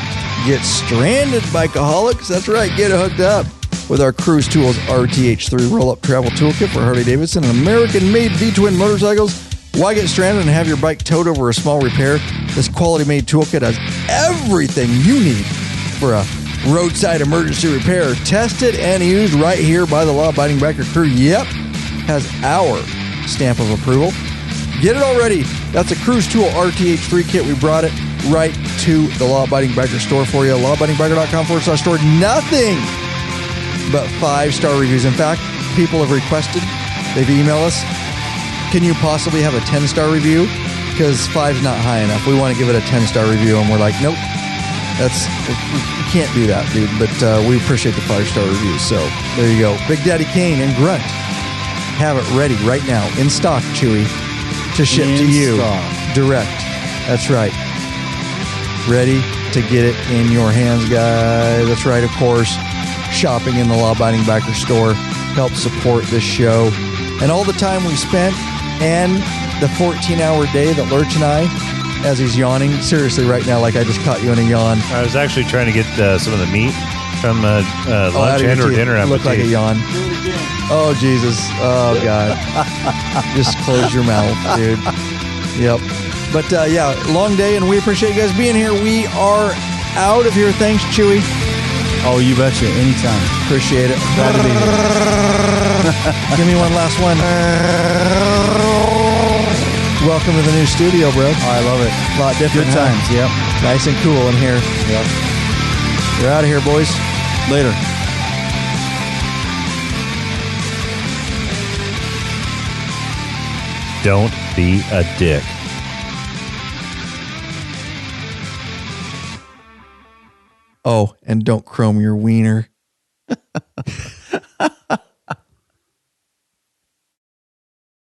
get stranded, bikeaholics. That's right. Get hooked up with our Cruise Tools RTH3 roll-up travel toolkit for Harley-Davidson and American-made V-twin motorcycles. Why get stranded and have your bike towed over a small repair? This quality-made toolkit has everything you need for a roadside emergency repair. Tested and used right here by the law-abiding biker crew. Yep, has our stamp of approval. Get it already. That's a Cruise Tool RTH3 kit. We brought it right to the Law-Abiding Biker store for you. lawabidingbiker.com/store. Nothing but 5-star reviews. In fact, people have requested, they've emailed us, can you possibly have a 10-star review? Because 5's not high enough. We want to give it a 10-star review, and we're like, nope, we can't do that, dude. But we appreciate the 5-star reviews. So there you go. Big Daddy Kane and Grunt have it ready right now in stock, Chewy, to ship to you direct. That's right. Ready to get it in your hands, guys. That's right, of course. Shopping in the Law-Abiding Biker store helps support this show. And all the time we spent and the 14-hour day that Lurch and I, as he's yawning, seriously right now, like I just caught you in a yawn. I was actually trying to get some of the meat from lunch and or dinner. Looked like a yawn. Oh, Jesus. Oh, God. Just close your mouth, dude. Yep. But, long day, and we appreciate you guys being here. We are out of here. Thanks, Chewy. Oh, you betcha. Anytime. Appreciate it. Glad to be here. Give me one last one. Welcome to the new studio, bro. Oh, I love it. A lot different. Good times, yep. Nice and cool in here. Yep. We're out of here, boys. Later. Don't be a dick. Oh, and don't chrome your wiener.